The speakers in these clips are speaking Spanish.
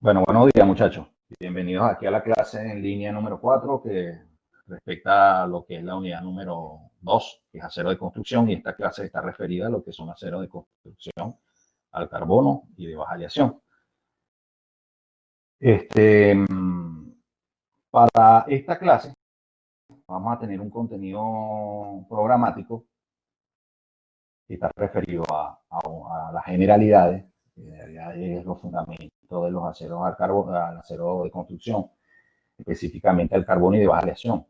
Bueno, buenos días, muchachos. Bienvenidos aquí a la clase en línea número 4 que respecta a lo que es la unidad número 2, que es acero de construcción, y esta clase está referida a lo que son aceros de construcción al carbono y de baja aleación. Para esta clase vamos a tener un contenido programático que está referido a las generalidades, los fundamentos de los aceros al carbono, al acero de construcción, específicamente al carbono y de baja aleación.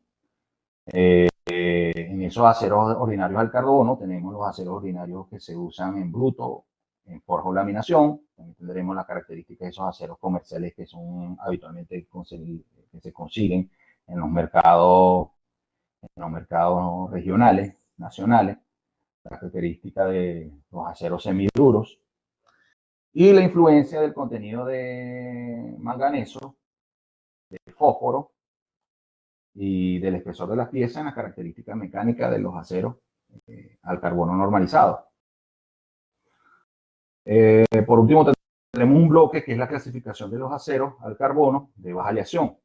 En esos aceros ordinarios al carbono tenemos los aceros ordinarios que se usan en bruto, en forja o laminación. También tendremos las características de esos aceros comerciales que son habitualmente que se consiguen en los mercados regionales, nacionales, la característica de los aceros semiduros y la influencia del contenido de manganeso, de fósforo y del espesor de las piezas en las características mecánicas de los aceros al carbono normalizado. Por último, tenemos un bloque que es la clasificación de los aceros al carbono de baja aleación.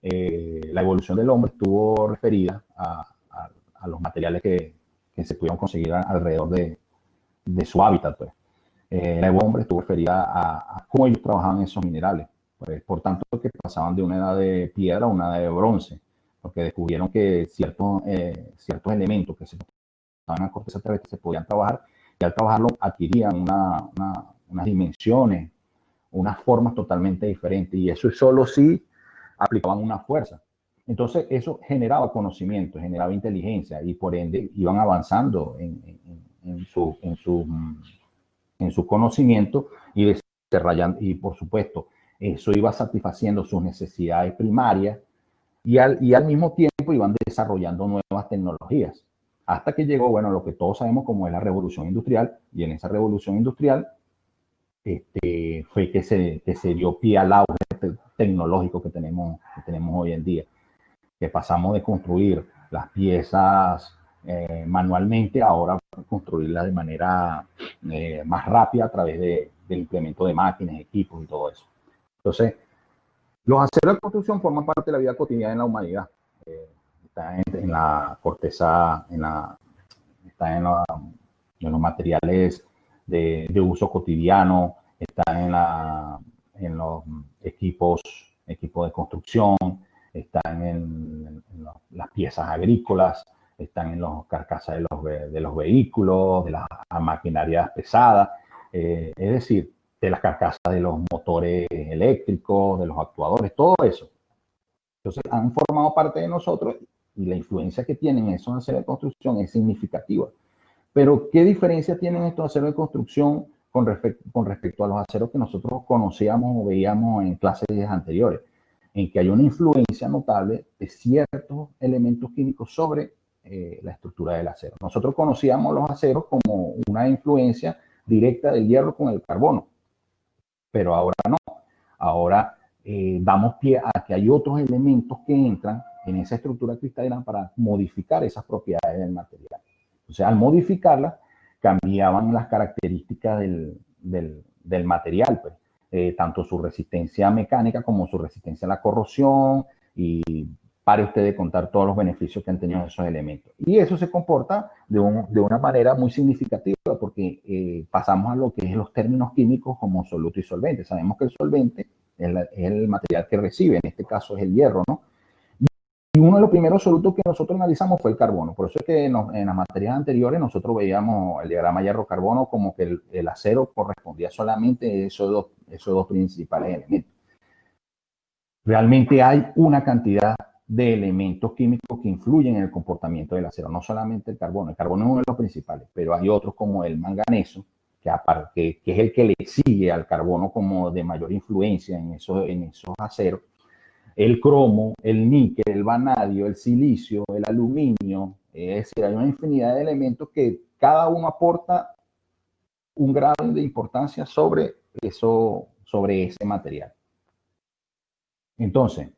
La evolución del hombre estuvo referida a los materiales que se pudieron conseguir alrededor de su hábitat. Pues. La evolución del hombre estuvo referida a cómo ellos trabajaban esos minerales. Pues, por tanto, que pasaban de una edad de piedra a una edad de bronce, porque descubrieron que ciertos elementos que se estaban en la corteza terrestre se podían trabajar, y al trabajarlo adquirían unas dimensiones, unas formas totalmente diferentes, y eso solo si aplicaban una fuerza. Entonces eso generaba conocimiento, generaba inteligencia, y por ende iban avanzando en su conocimiento y desarrollando, y por supuesto eso iba satisfaciendo sus necesidades primarias, y al mismo tiempo iban desarrollando nuevas tecnologías. Hasta que llegó, bueno, lo que todos sabemos como es la revolución industrial, y en esa revolución industrial fue que se dio pie al auge tecnológico que tenemos hoy en día, que pasamos de construir las piezas manualmente, ahora construirlas de manera más rápida a través del implemento de máquinas, equipos y todo eso. Entonces, los aceros de construcción forman parte de la vida cotidiana en la humanidad. Está en la corteza, está en los materiales de uso cotidiano, está en los equipos de construcción, están en las piezas agrícolas, están en las carcasas de los vehículos, de las maquinarias pesadas, es decir, de las carcasas de los motores eléctricos, de los actuadores, todo eso. Entonces han formado parte de nosotros, y la influencia que tienen esos aceros de construcción es significativa. Pero, ¿qué diferencia tienen estos aceros de construcción con respecto a los aceros que nosotros conocíamos o veíamos en clases anteriores? En que hay una influencia notable de ciertos elementos químicos sobre la estructura del acero. Nosotros conocíamos los aceros como una influencia directa del hierro con el carbono, pero ahora no. Ahora damos pie a que hay otros elementos que entran en esa estructura cristalina para modificar esas propiedades del material. O sea, al modificarla, cambiaban las características del material, pues, tanto su resistencia mecánica como su resistencia a la corrosión, y pare usted de contar todos los beneficios que han tenido esos elementos. Y eso se comporta de una manera muy significativa, porque pasamos a lo que es los términos químicos como soluto y solvente. Sabemos que el solvente es el material que recibe, en este caso es el hierro, ¿no? Y uno de los primeros solutos que nosotros analizamos fue el carbono. Por eso es que en las materias anteriores nosotros veíamos el diagrama hierro-carbono como que el acero correspondía solamente a esos dos principales elementos. Realmente hay una cantidad de elementos químicos que influyen en el comportamiento del acero, no solamente el carbono. El carbono es uno de los principales, pero hay otros como el manganeso, que es el que le sigue al carbono como de mayor influencia en esos aceros. El cromo, el níquel, el vanadio, el silicio, el aluminio, es decir, hay una infinidad de elementos que cada uno aporta un grado de importancia sobre ese material. Entonces,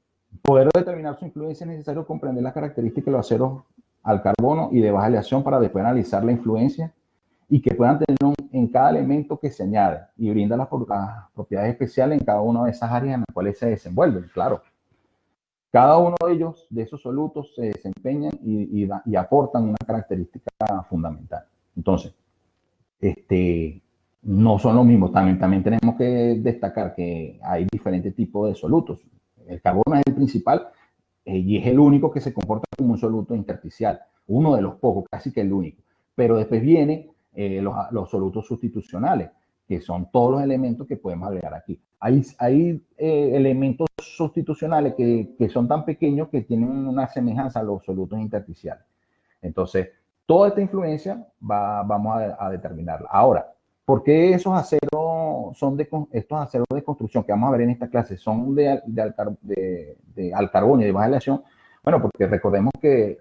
poder determinar su influencia es necesario comprender las características de los aceros al carbono y de baja aleación para después analizar la influencia y que puedan tener en cada elemento que se añade y brinda las propiedades especiales en cada una de esas áreas en las cuales se desenvuelven. Claro, cada uno de ellos, de esos solutos, se desempeñan y aportan una característica fundamental. Entonces, no son los mismos. También tenemos que destacar que hay diferentes tipos de solutos. El carbono es el principal y es el único que se comporta como un soluto intersticial. Uno de los pocos, casi que el único. Pero después vienen los solutos sustitucionales, que son todos los elementos que podemos agregar aquí. Hay elementos sustitucionales que son tan pequeños que tienen una semejanza a los solutos intersticiales. Entonces, toda esta influencia vamos a determinarla. Ahora, ¿por qué esos aceros estos aceros de construcción que vamos a ver en esta clase son de alcarbono y de baja aleación? Bueno, porque recordemos que,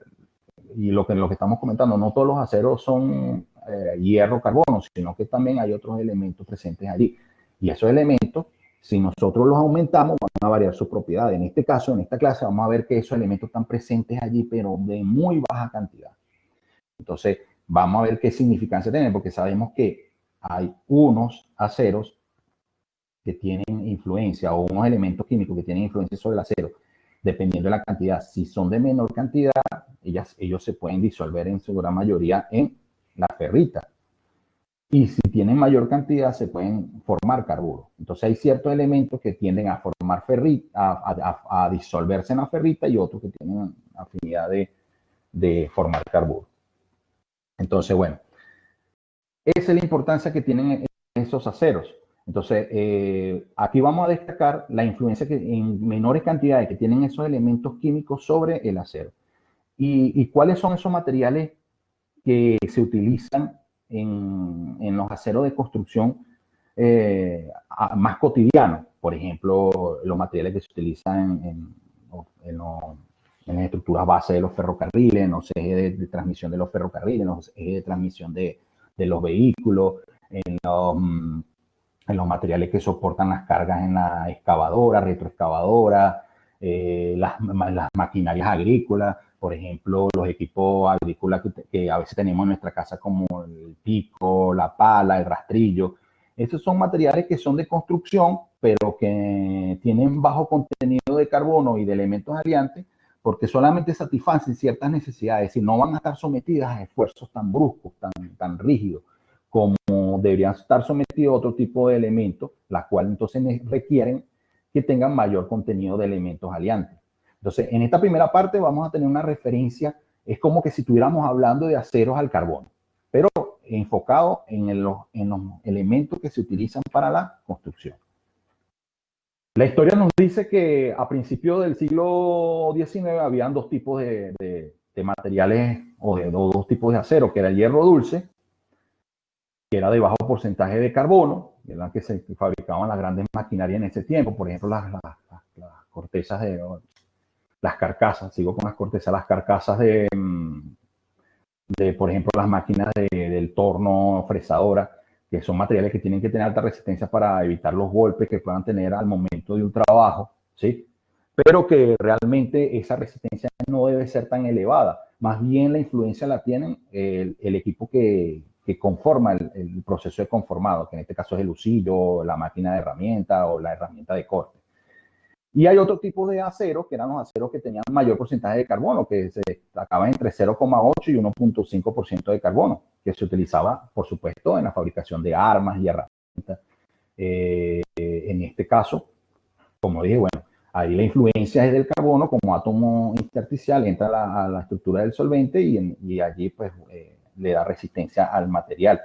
y lo que estamos comentando, no todos los aceros son hierro, carbono, sino que también hay otros elementos presentes allí. Y esos elementos, si nosotros los aumentamos, van a variar sus propiedades. En este caso, en esta clase, vamos a ver que esos elementos están presentes allí, pero de muy baja cantidad. Entonces, vamos a ver qué significancia tienen, porque sabemos que hay unos aceros que tienen influencia, o unos elementos químicos que tienen influencia sobre el acero, dependiendo de la cantidad. Si son de menor cantidad, ellos se pueden disolver en su gran mayoría en la ferrita. Y si tienen mayor cantidad, se pueden formar carburos. Entonces, hay ciertos elementos que tienden a formar ferrita, a disolverse en la ferrita, y otros que tienen afinidad de formar carburos. Entonces, bueno, esa es la importancia que tienen esos aceros. Entonces, aquí vamos a destacar la influencia que en menores cantidades que tienen esos elementos químicos sobre el acero. ¿Y cuáles son esos materiales que se utilizan en los aceros de construcción más cotidianos? Por ejemplo, los materiales que se utilizan en las estructuras base de los ferrocarriles, en los ejes de transmisión de los ferrocarriles, en los ejes de transmisión de los vehículos, en los materiales que soportan las cargas en la excavadora, retroexcavadora, las maquinarias agrícolas, por ejemplo, los equipos agrícolas que a veces tenemos en nuestra casa, como el pico, la pala, el rastrillo. Estos son materiales que son de construcción, pero que tienen bajo contenido de carbono y de elementos aliantes, porque solamente satisfacen ciertas necesidades y no van a estar sometidas a esfuerzos tan bruscos, tan rígidos, como deberían estar sometidos a otro tipo de elementos, las cuales entonces requieren que tengan mayor contenido de elementos aliantes. Entonces, en esta primera parte vamos a tener una referencia, es como que si estuviéramos hablando de aceros al carbono, pero enfocado en los elementos que se utilizan para la construcción. La historia nos dice que a principios del siglo XIX habían dos tipos de materiales o dos tipos de acero, que era el hierro dulce, que era de bajo porcentaje de carbono, que eran que se fabricaban las grandes maquinarias en ese tiempo, por ejemplo, las cortezas las carcasas, sigo con las cortezas, las carcasas de por ejemplo, las máquinas del torno, fresadora, que son materiales que tienen que tener alta resistencia para evitar los golpes que puedan tener al momento de un trabajo, ¿sí? Pero que realmente esa resistencia no debe ser tan elevada. Más bien la influencia la tienen el equipo que conforma el proceso de conformado, que en este caso es el husillo, la máquina de herramienta o la herramienta de corte. Y hay otro tipo de aceros, que eran los aceros que tenían mayor porcentaje de carbono, que se destacaban entre 0,8 y 1,5% de carbono, que se utilizaba, por supuesto, en la fabricación de armas y herramientas. En este caso, como dije, bueno, ahí la influencia es del carbono como átomo intersticial, entra a la estructura del solvente y allí pues le da resistencia al material.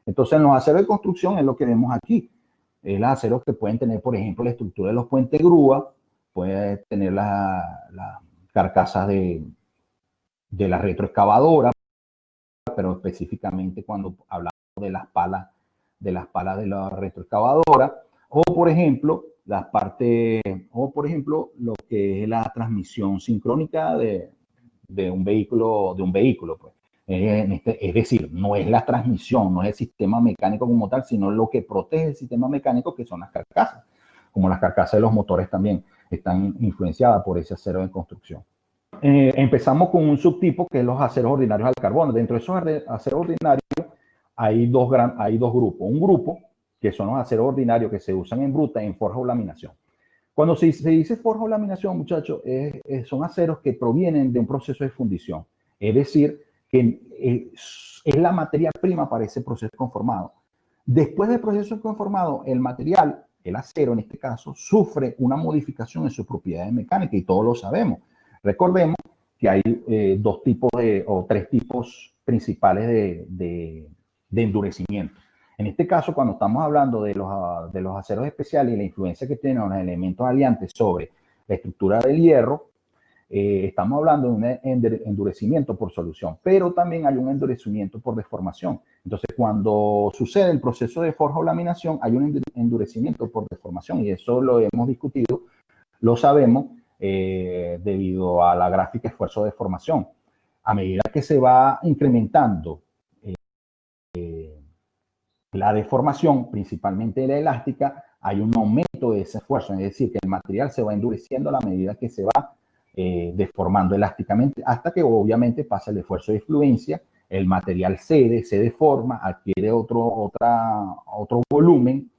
Entonces, en los aceros de construcción es lo que vemos aquí. Los aceros que pueden tener, por ejemplo, la estructura de los puentes grúa, puede tener las carcasas de la retroexcavadora, pero específicamente cuando hablamos de las palas de la retroexcavadora, o por ejemplo, las partes, o por ejemplo, lo que es la transmisión sincrónica de un vehículo, pues. Es decir, no es la transmisión, no es el sistema mecánico como tal, sino lo que protege el sistema mecánico, que son las carcasas. Como las carcasas de los motores también están influenciadas por ese acero de construcción. Empezamos con un subtipo que es los aceros ordinarios al carbono. Dentro de esos aceros ordinarios hay dos grupos. Un grupo que son los aceros ordinarios que se usan en bruta, en forja o laminación. Cuando se dice forja o laminación, muchachos, son aceros que provienen de un proceso de fundición. Es decir, que es la materia prima para ese proceso conformado. Después del proceso conformado, el material, el acero en este caso, sufre una modificación en sus propiedades mecánicas y todos lo sabemos. Recordemos que hay tres tipos principales de endurecimiento. En este caso, cuando estamos hablando de los aceros especiales y la influencia que tienen los elementos aliantes sobre la estructura del hierro, estamos hablando de un endurecimiento por solución, pero también hay un endurecimiento por deformación. Entonces, cuando sucede el proceso de forja o laminación, hay un endurecimiento por deformación y eso lo hemos discutido, lo sabemos debido a la gráfica esfuerzo-deformación. A medida que se va incrementando la deformación, principalmente la elástica, hay un aumento de ese esfuerzo, es decir, que el material se va endureciendo a la medida que se va deformando elásticamente, hasta que obviamente pasa el esfuerzo de influencia, el material cede, se deforma, adquiere otro volumen,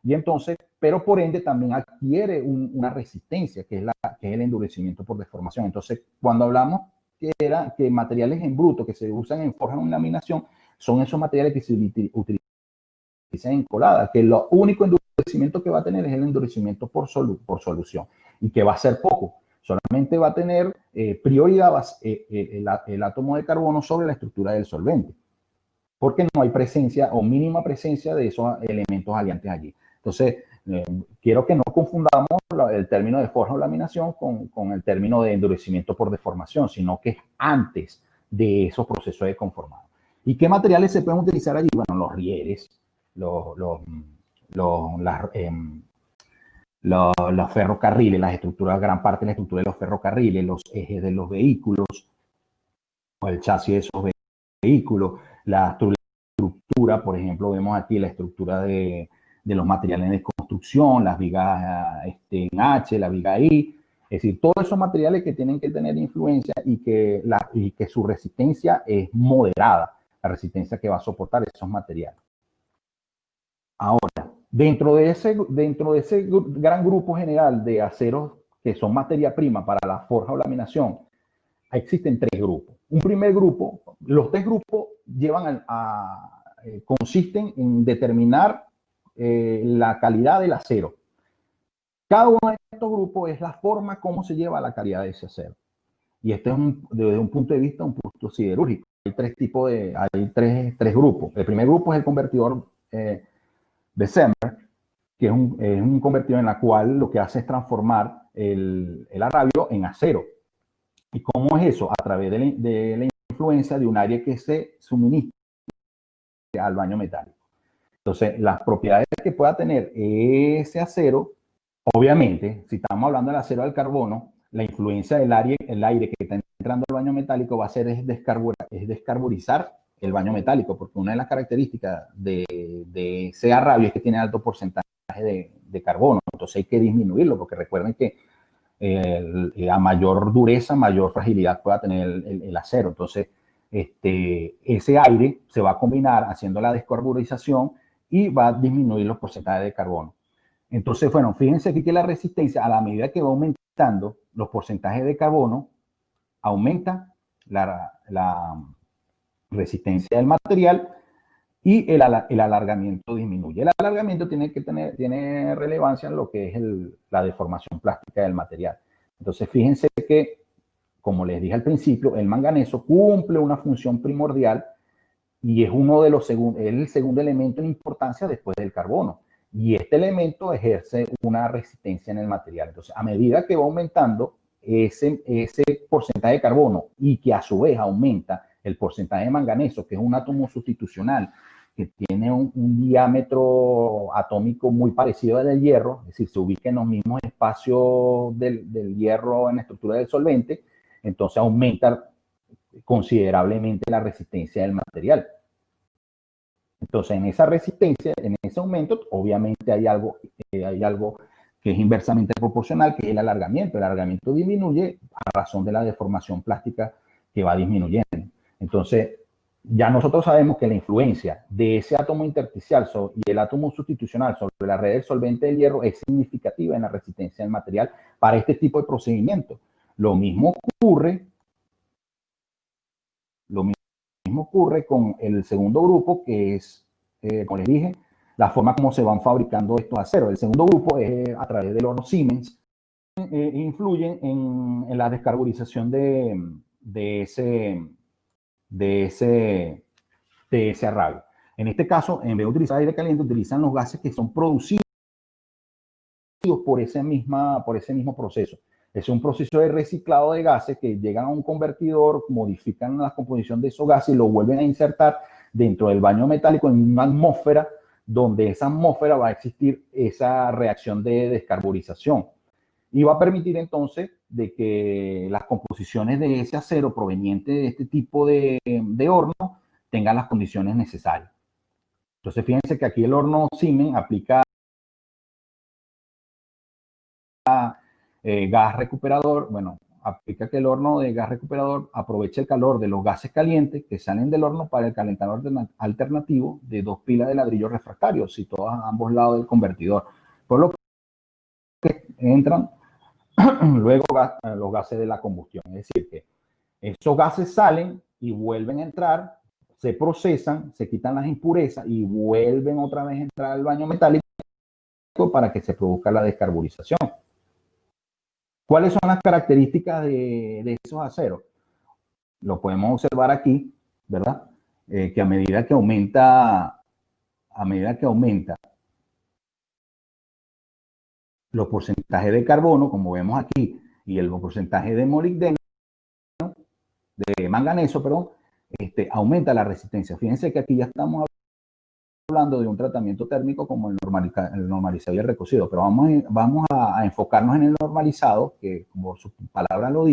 y entonces, pero por ende también adquiere una resistencia, que es el endurecimiento por deformación. Entonces, cuando hablamos que materiales en bruto que se usan en forja o en laminación, son esos materiales que se utilizan en colada, que lo único endurecimiento que va a tener es el endurecimiento por solución, y que va a ser poco. Solamente va a tener prioridad el átomo de carbono sobre la estructura del solvente, porque no hay presencia o mínima presencia de esos elementos aliantes allí. Entonces, quiero que no confundamos el término de forja o laminación con el término de endurecimiento por deformación, sino que es antes de esos procesos de conformado. ¿Y qué materiales se pueden utilizar allí? Bueno, los rieles, los ferrocarriles, las estructuras, gran parte de la estructura de los ferrocarriles, los ejes de los vehículos, o el chasis de esos vehículos, la estructura, por ejemplo, vemos aquí la estructura de los materiales de construcción, las vigas en H, la viga I, es decir, todos esos materiales que tienen que tener influencia y que su resistencia es moderada, la resistencia que va a soportar esos materiales. Ahora, dentro de ese gran grupo general de aceros que son materia prima para la forja o laminación, existen tres grupos. Un primer grupo, los tres grupos consisten en determinar la calidad del acero. Cada uno de estos grupos es la forma como se lleva la calidad de ese acero. Y este es desde un punto de vista, un punto siderúrgico. Hay tres grupos. El primer grupo es el convertidor Bessemer, que es un convertidor en la cual lo que hace es transformar el arrabio en acero. ¿Y cómo es eso? A través de la influencia de un área que se suministra al baño metálico. Entonces, las propiedades que pueda tener ese acero, obviamente, si estamos hablando del acero al carbono, la influencia del aire que está entrando al baño metálico va a ser descarburizar el baño metálico, porque una de las características de ese arrabio es que tiene alto porcentaje de carbono. Entonces hay que disminuirlo, porque recuerden que a mayor dureza, mayor fragilidad pueda tener el acero. Entonces, ese aire se va a combinar haciendo la descarburización y va a disminuir los porcentajes de carbono. Entonces, bueno, fíjense aquí que la resistencia, a la medida que va aumentando los porcentajes de carbono, aumenta la resistencia del material y el alargamiento disminuye. El alargamiento tiene relevancia en lo que es la deformación plástica del material. Entonces, fíjense que, como les dije al principio, el manganeso cumple una función primordial y es el segundo elemento en importancia después del carbono. Y este elemento ejerce una resistencia en el material. Entonces, a medida que va aumentando ese porcentaje de carbono y que a su vez aumenta el porcentaje de manganeso, que es un átomo sustitucional que tiene un diámetro atómico muy parecido al del hierro, es decir, se ubica en los mismos espacios del hierro en la estructura del solvente, entonces aumenta considerablemente la resistencia del material. Entonces, en esa resistencia, en ese aumento, obviamente hay algo que es inversamente proporcional, que es el alargamiento. El alargamiento disminuye a razón de la deformación plástica que va disminuyendo. Entonces, ya nosotros sabemos que la influencia de ese átomo intersticial y el átomo sustitucional sobre la red del solvente del hierro es significativa en la resistencia del material para este tipo de procedimiento. Lo mismo ocurre con el segundo grupo, que es, como les dije, la forma como se van fabricando estos aceros. El segundo grupo es a través del horno Siemens. Influyen en la descarburización de ese arrabio. En este caso, en vez de utilizar aire caliente, utilizan los gases que son producidos por ese mismo proceso. Es un proceso de reciclado de gases que llegan a un convertidor, modifican la composición de esos gases y lo vuelven a insertar dentro del baño metálico en una atmósfera, donde esa atmósfera va a existir esa reacción de descarburización. Y va a permitir entonces de que las composiciones de ese acero proveniente de este tipo de horno tengan las condiciones necesarias. Entonces, fíjense que aquí el horno Siemens aplica gas recuperador. Bueno, aplica que el horno de gas recuperador aprovecha el calor de los gases calientes que salen del horno para el calentador alternativo de 2 pilas de ladrillos refractarios situados a ambos lados del convertidor, por lo que entran luego los gases de la combustión. Es decir, que esos gases salen y vuelven a entrar, se procesan, se quitan las impurezas y vuelven otra vez a entrar al baño metálico para que se produzca la descarburización. ¿Cuáles son las características de esos aceros? Lo podemos observar aquí, ¿verdad? Que a medida que aumenta los porcentajes de carbono, como vemos aquí, y el porcentaje de molibdeno, de manganeso, perdón, aumenta la resistencia. Fíjense que aquí ya estamos hablando de un tratamiento térmico como el normalizado y el recocido, pero vamos a enfocarnos en el normalizado, que como su palabra lo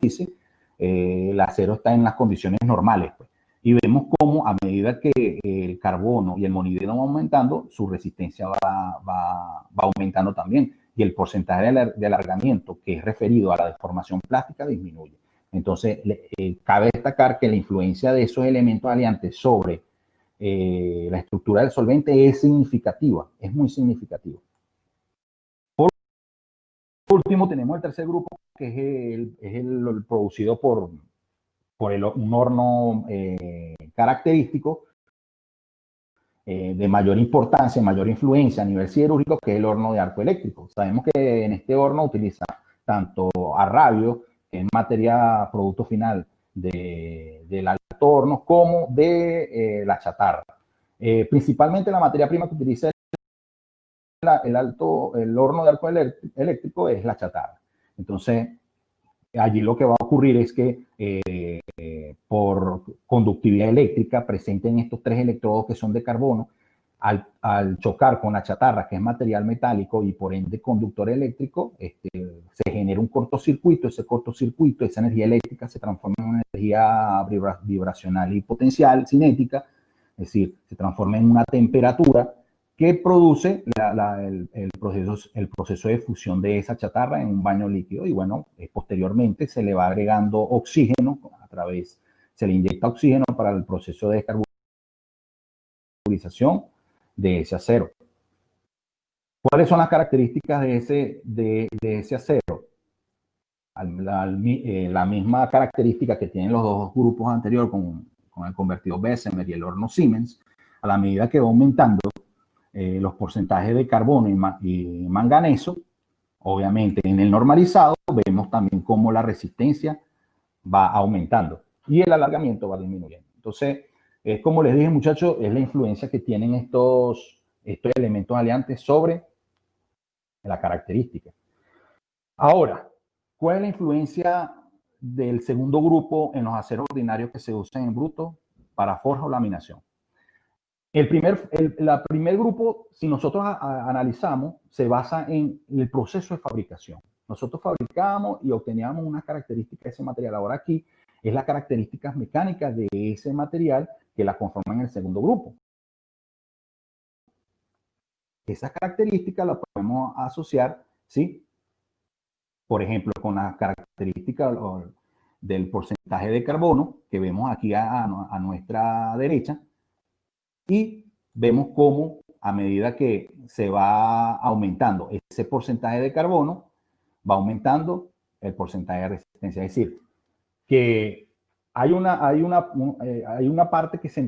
dice, el acero está en las condiciones normales, pues. Y vemos cómo a medida que el carbono y el molibdeno va aumentando, su resistencia va aumentando también. Y el porcentaje de alargamiento que es referido a la deformación plástica disminuye. Entonces, cabe destacar que la influencia de esos elementos aliantes sobre la estructura del solvente es significativa, es muy significativa. Por último, tenemos el tercer grupo, que es el producido por un horno característico de mayor importancia, mayor influencia a nivel siderúrgico, que es el horno de arco eléctrico. Sabemos que en este horno utiliza tanto arrabio, que es materia, producto final del alto horno, como de la chatarra. Principalmente la materia prima que utiliza el horno de arco eléctrico es la chatarra. Entonces, allí lo que va a ocurrir es que por conductividad eléctrica presenten estos 3 electrodos que son de carbono, al chocar con la chatarra, que es material metálico y por ende conductor eléctrico, se genera un cortocircuito. Ese cortocircuito, esa energía eléctrica se transforma en una energía vibracional y potencial cinética, es decir, se transforma en una temperatura que produce el proceso de fusión de esa chatarra en un baño líquido. Y bueno, posteriormente se le va agregando oxígeno se le inyecta oxígeno para el proceso de descarburización de ese acero. ¿Cuáles son las características de ese acero? La misma característica que tienen los dos grupos anteriores con el convertidor Bessemer y el horno Siemens. A la medida que va aumentando los porcentajes de carbono y manganeso, obviamente en el normalizado vemos también cómo la resistencia va aumentando y el alargamiento va disminuyendo. Entonces, como les dije, muchachos, es la influencia que tienen estos elementos aliantes sobre la característica. Ahora, ¿cuál es la influencia del segundo grupo en los aceros ordinarios que se usan en bruto para forja o laminación? El primer grupo, si nosotros analizamos, se basa en el proceso de fabricación. Nosotros fabricamos y obteníamos unas características de ese material. Ahora aquí es las características mecánicas de ese material que la conforman en el segundo grupo. Esas características las podemos asociar, ¿sí? Por ejemplo, con las características del porcentaje de carbono que vemos aquí a nuestra derecha, y vemos cómo a medida que se va aumentando ese porcentaje de carbono, va aumentando el porcentaje de resistencia. Es decir, que hay una parte que se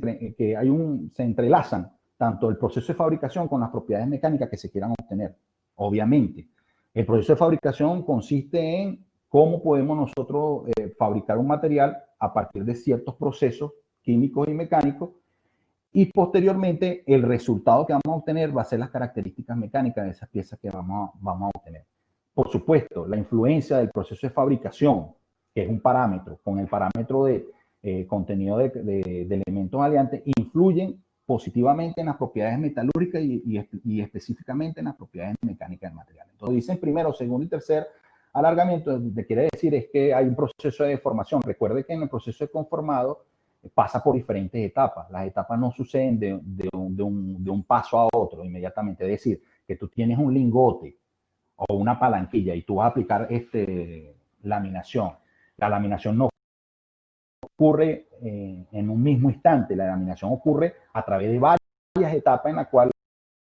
entrelazan tanto el proceso de fabricación con las propiedades mecánicas que se quieran obtener. Obviamente, el proceso de fabricación consiste en cómo podemos nosotros fabricar un material a partir de ciertos procesos químicos y mecánicos, y posteriormente el resultado que vamos a obtener va a ser las características mecánicas de esas piezas que vamos a obtener. Por supuesto, la influencia del proceso de fabricación, que es un parámetro, con el parámetro de contenido de elementos maleantes, influyen positivamente en las propiedades metalúrgicas y específicamente en las propiedades mecánicas del material. Entonces dicen primero, segundo y tercer alargamiento, lo que quiere decir es que hay un proceso de deformación. Recuerde que en el proceso de conformado pasa por diferentes etapas. Las etapas no suceden de un paso a otro inmediatamente. Es decir, que tú tienes un lingote o una palanquilla y tú vas a aplicar laminación. La laminación no ocurre en un mismo instante. La laminación ocurre a través de varias etapas en las cuales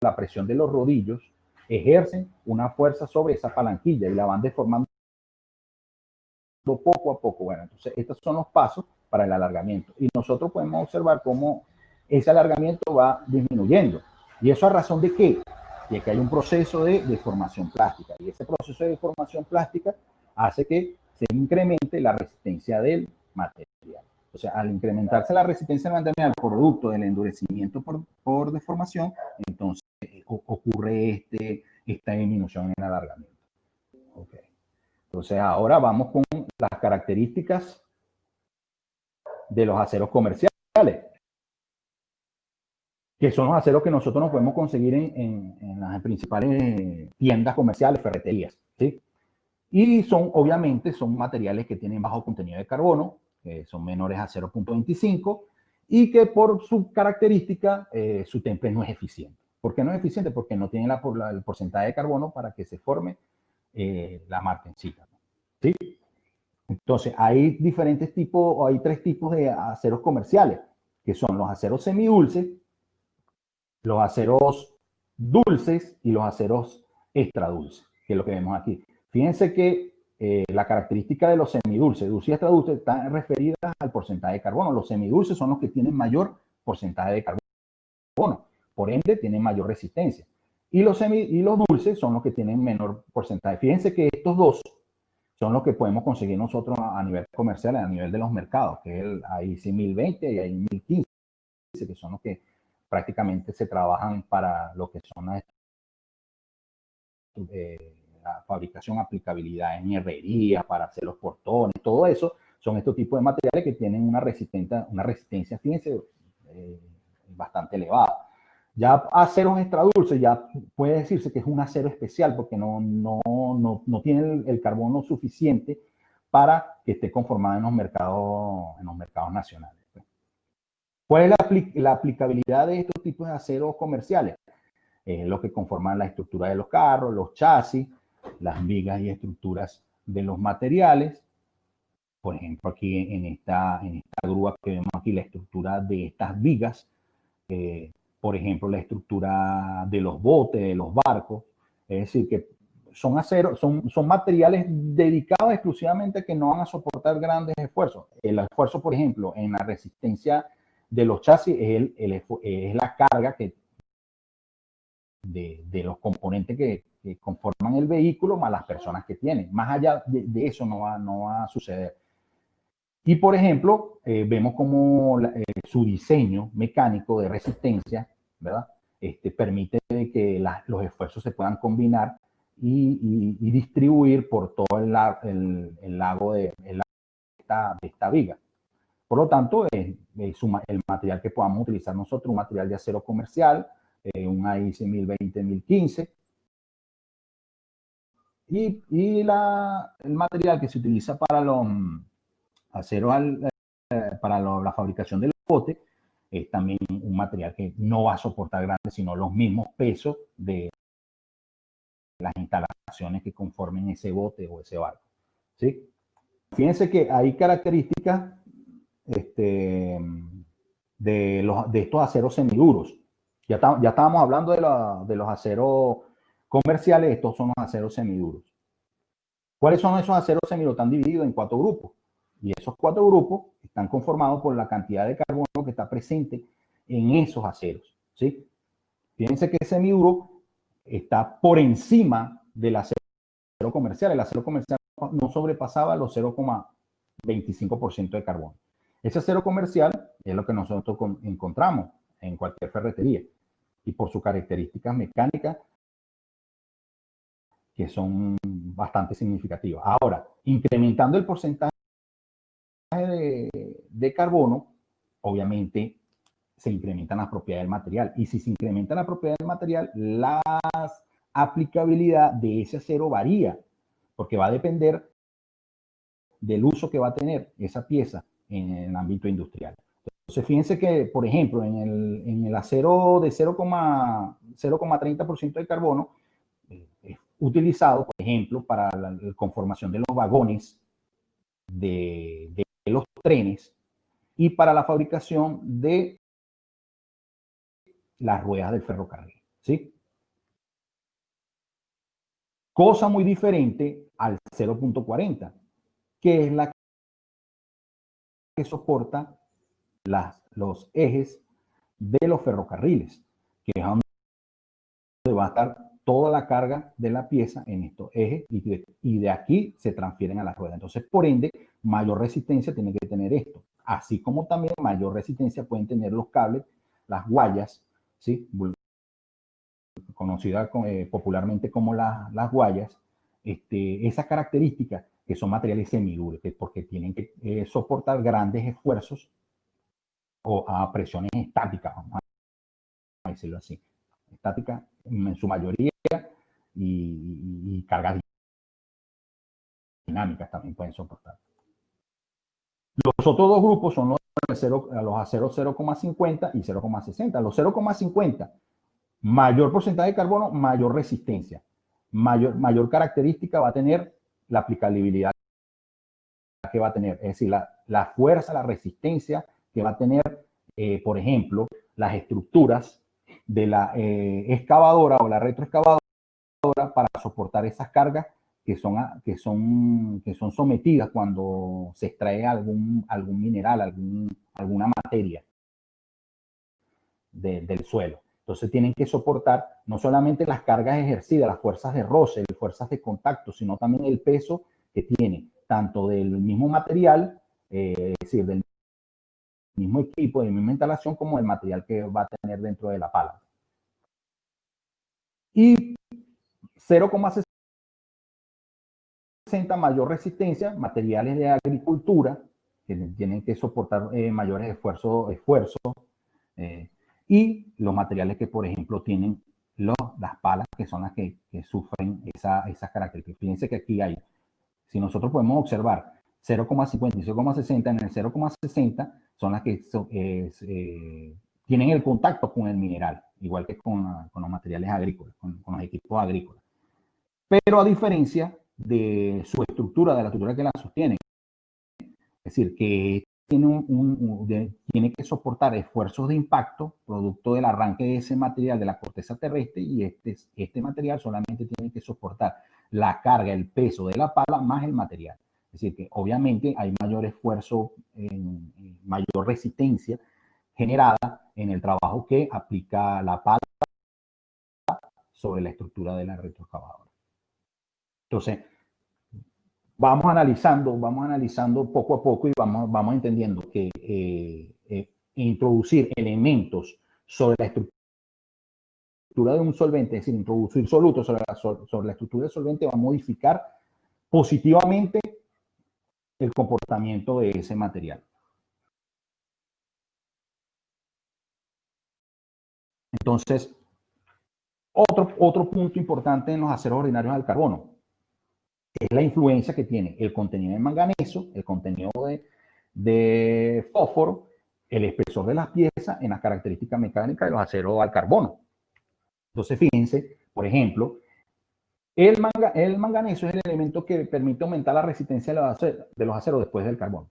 la presión de los rodillos ejercen una fuerza sobre esa palanquilla y la van deformando poco a poco. Bueno, entonces estos son los pasos para el alargamiento. Y nosotros podemos observar cómo ese alargamiento va disminuyendo. ¿Y eso a razón de qué? De que hay un proceso de deformación plástica. Y ese proceso de deformación plástica hace que se incremente la resistencia del material. O sea, al incrementarse la resistencia del material producto del endurecimiento por deformación, entonces ocurre esta disminución en el alargamiento. Okay. Entonces ahora vamos con las características de los aceros comerciales, que son los aceros que nosotros nos podemos conseguir en las principales tiendas comerciales, ferreterías, ¿sí? Y obviamente, son materiales que tienen bajo contenido de carbono, que son menores a 0.25, y que por su característica, su temple no es eficiente. ¿Por qué no es eficiente? Porque no tiene el porcentaje de carbono para que se forme la martencita, ¿sí? Entonces, hay diferentes tipos, o hay tres tipos de aceros comerciales, que son los aceros semidulces, los aceros dulces y los aceros extradulces, que es lo que vemos aquí. Fíjense que la característica de los semidulces, dulces y extradulces, están referidas al porcentaje de carbono. Los semidulces son los que tienen mayor porcentaje de carbono, por ende tienen mayor resistencia. Y los dulces son los que tienen menor porcentaje. Fíjense que estos dos son los que podemos conseguir nosotros a nivel comercial, a nivel de los mercados, que es el IC 1020 y el 1015, que son los que prácticamente se trabajan para lo que son la fabricación, aplicabilidad en herrería, para hacer los portones, todo eso, son estos tipos de materiales que tienen una resistencia, fíjense, bastante elevada. Ya aceros extradulces, ya puede decirse que es un acero especial porque no tiene el carbono suficiente para que esté conformado en los mercados nacionales. ¿Cuál es la aplicabilidad de estos tipos de aceros comerciales? Lo que conforman la estructura de los carros, los chasis, las vigas y estructuras de los materiales. Por ejemplo, aquí en esta grúa que vemos aquí, la estructura de estas vigas, por ejemplo, la estructura de los botes, de los barcos. Es decir, que son aceros, son materiales dedicados exclusivamente a que no van a soportar grandes esfuerzos. El esfuerzo, por ejemplo, en la resistencia de los chasis es la carga de los componentes que conforman el vehículo más las personas que tienen. Más allá de eso no va a suceder. Y, por ejemplo, vemos como su diseño mecánico de resistencia, ¿verdad? Permite que los esfuerzos se puedan combinar y distribuir por todo el lago de esta viga. Por lo tanto, el material que podamos utilizar nosotros, un material de acero comercial, un AIC 1020-1015, y el material que se utiliza para los aceros para la fabricación del bote es también un material que no va a soportar grandes, sino los mismos pesos de las instalaciones que conformen ese bote o ese barco, ¿sí? fíjense que hay características de estos aceros semiduros. Ya estábamos hablando de los aceros comerciales, estos son los aceros semiduros. ¿Cuáles son esos aceros semiduros? Están divididos en 4 grupos. Y esos 4 grupos están conformados por la cantidad de carbono que está presente en esos aceros, ¿sí? Fíjense que el semiduro está por encima del acero comercial. El acero comercial no sobrepasaba los 0,25% de carbono. Ese acero comercial es lo que nosotros encontramos en cualquier ferretería y por sus características mecánicas que son bastante significativas. Ahora, incrementando el porcentaje de carbono, obviamente se incrementan las propiedades del material. Y si se incrementa la propiedad del material, la aplicabilidad de ese acero varía, porque va a depender del uso que va a tener esa pieza en el ámbito industrial. Entonces, fíjense que, por ejemplo, en el acero de 0,30% de carbono, es utilizado, por ejemplo, para la conformación de los vagones de los trenes y para la fabricación de las ruedas del ferrocarril, ¿sí? Cosa muy diferente al 0,40, que es la que soporta los ejes de los ferrocarriles, que es donde va a estar toda la carga de la pieza en estos ejes y de aquí se transfieren a la rueda. Entonces, por ende, mayor resistencia tiene que tener esto, así como también mayor resistencia pueden tener los cables, las guayas, ¿sí? Conocidas popularmente como las guayas, esas características que son materiales semiduros, porque tienen que soportar grandes esfuerzos o a presiones estáticas, vamos a decirlo así, estáticas en su mayoría y cargas dinámicas también pueden soportar. Los otros 2 grupos son los aceros 0,50 y 0,60. Los 0,50, mayor porcentaje de carbono, mayor resistencia. Mayor característica va a tener la aplicabilidad que va a tener, es decir, la fuerza, la resistencia que va a tener, por ejemplo, las estructuras de la excavadora o la retroexcavadora para soportar esas cargas que son sometidas cuando se extrae algún mineral, alguna materia del suelo. Entonces tienen que soportar no solamente las cargas ejercidas, las fuerzas de roce, las fuerzas de contacto, sino también el peso que tiene, tanto del mismo material, es decir, del mismo equipo, de la misma instalación, como el material que va a tener dentro de la pala. Y 0,60 mayor resistencia, materiales de agricultura, que tienen que soportar mayores esfuerzos, y los materiales que, por ejemplo, tienen las palas, que son las que sufren esas características. Fíjense que aquí hay, si nosotros podemos observar 0,50 y 0,60, en el 0,60 son las que tienen el contacto con el mineral, igual que con los materiales agrícolas, con los equipos agrícolas. Pero a diferencia de su estructura, de la estructura que la sostiene, es decir, que tiene que soportar esfuerzos de impacto producto del arranque de ese material de la corteza terrestre, y este material solamente tiene que soportar la carga, el peso de la pala más el material. Es decir, que obviamente hay mayor esfuerzo, mayor resistencia generada en el trabajo que aplica la pala sobre la estructura de la retroexcavadora. Entonces, vamos analizando poco a poco y vamos entendiendo que introducir elementos sobre la estructura de un solvente, es decir, introducir solutos sobre la estructura del solvente, va a modificar positivamente el comportamiento de ese material. Entonces, otro punto importante en los aceros ordinarios al carbono es la influencia que tiene el contenido de manganeso, el contenido de fósforo, el espesor de las piezas en las características mecánicas de los aceros al carbono. Entonces, fíjense, por ejemplo, El manganeso es el elemento que permite aumentar la resistencia de los aceros después del carbono.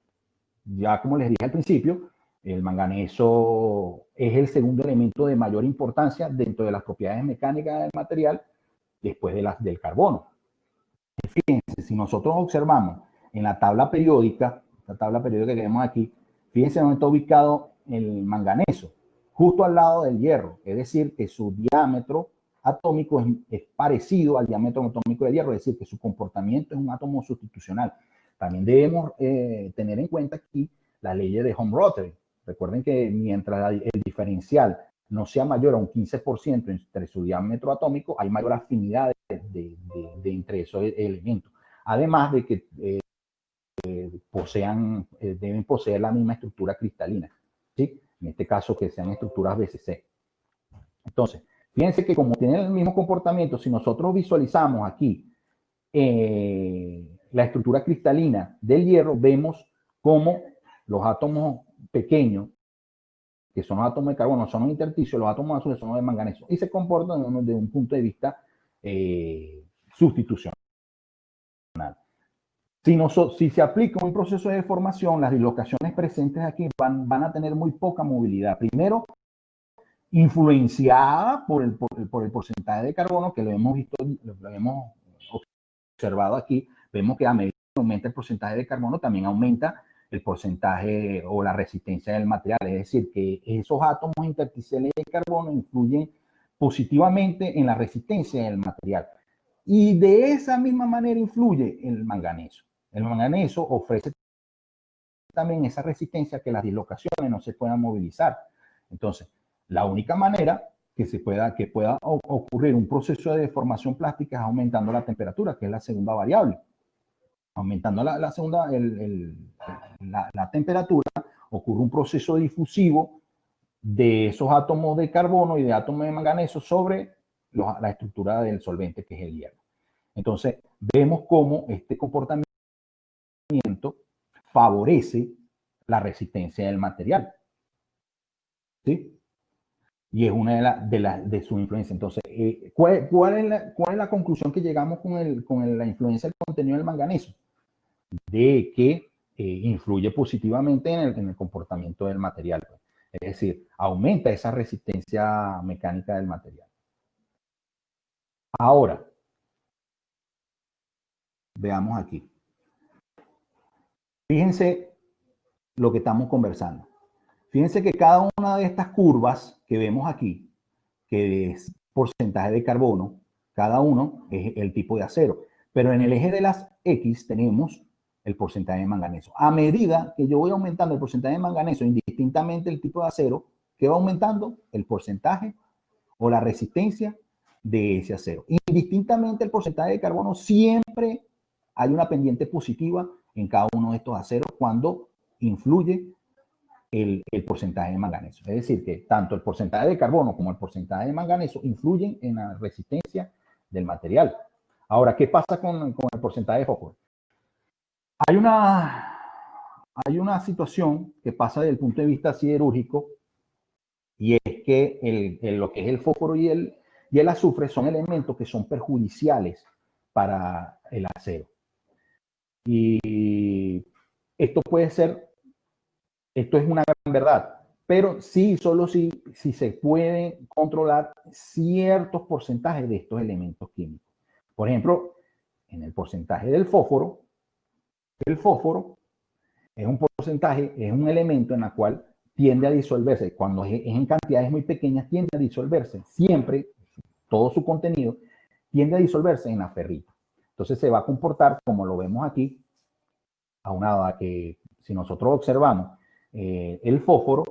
Ya como les dije al principio, el manganeso es el segundo elemento de mayor importancia dentro de las propiedades mecánicas del material después del carbono. Fíjense, si nosotros observamos en la tabla periódica, la tabla periódica que vemos aquí, fíjense dónde está ubicado el manganeso, justo al lado del hierro, es decir, que su diámetro atómico es parecido al diámetro atómico del hierro, es decir, que su comportamiento es un átomo sustitucional. También debemos tener en cuenta aquí la ley de Home-Rothery. Recuerden que mientras el diferencial no sea mayor a un 15% entre su diámetro atómico, hay mayor afinidad de entre esos elementos. Además de que deben poseer la misma estructura cristalina, ¿sí? En este caso que sean estructuras BCC. Entonces, fíjense que como tienen el mismo comportamiento, si nosotros visualizamos aquí la estructura cristalina del hierro, vemos cómo los átomos pequeños, que son los átomos de carbono, son los intersticios, los átomos azules son los de manganeso, y se comportan desde un punto de vista sustitucional. Si se aplica un proceso de deformación, las dislocaciones presentes aquí van a tener muy poca movilidad. Primero, influenciada por el porcentaje de carbono, que lo hemos visto, lo hemos observado aquí. Vemos que a medida que aumenta el porcentaje de carbono, también aumenta el porcentaje o la resistencia del material. Es decir, que esos átomos intersticiales de carbono influyen positivamente en la resistencia del material. Y de esa misma manera influye el manganeso. El manganeso ofrece también esa resistencia que las dislocaciones no se puedan movilizar. Entonces, la única manera que pueda ocurrir un proceso de deformación plástica es aumentando la temperatura, que es la segunda variable. Aumentando la temperatura, ocurre un proceso difusivo de esos átomos de carbono y de átomos de manganeso sobre la estructura del solvente, que es el hierro. Entonces, vemos cómo este comportamiento favorece la resistencia del material, ¿sí? Y es una de su influencia. Entonces, ¿cuál es la conclusión que llegamos con la influencia del contenido del manganeso? De que influye positivamente en el comportamiento del material. Es decir, aumenta esa resistencia mecánica del material. Ahora, veamos aquí. Fíjense lo que estamos conversando. Fíjense que cada una de estas curvas que vemos aquí, que es porcentaje de carbono, cada uno es el tipo de acero. Pero en el eje de las X tenemos el porcentaje de manganeso. A medida que yo voy aumentando el porcentaje de manganeso, indistintamente el tipo de acero, ¿qué va aumentando? El porcentaje o la resistencia de ese acero. Indistintamente el porcentaje de carbono, siempre hay una pendiente positiva en cada uno de estos aceros cuando influye el porcentaje de manganeso. Es decir, que tanto el porcentaje de carbono como el porcentaje de manganeso influyen en la resistencia del material. Ahora, ¿qué pasa con el porcentaje de fósforo? Hay una situación que pasa desde el punto de vista siderúrgico, y es que lo que es el fósforo y el azufre son elementos que son perjudiciales para el acero. Y esto es una gran verdad, pero sí, solo si se puede controlar ciertos porcentajes de estos elementos químicos. Por ejemplo, en el porcentaje del fósforo, el fósforo es un porcentaje, es un elemento en el cual tiende a disolverse. Cuando es en cantidades muy pequeñas, tiende a disolverse. Siempre, todo su contenido tiende a disolverse en la ferrita. Entonces se va a comportar, como lo vemos aquí, aunado a que si nosotros observamos el fósforo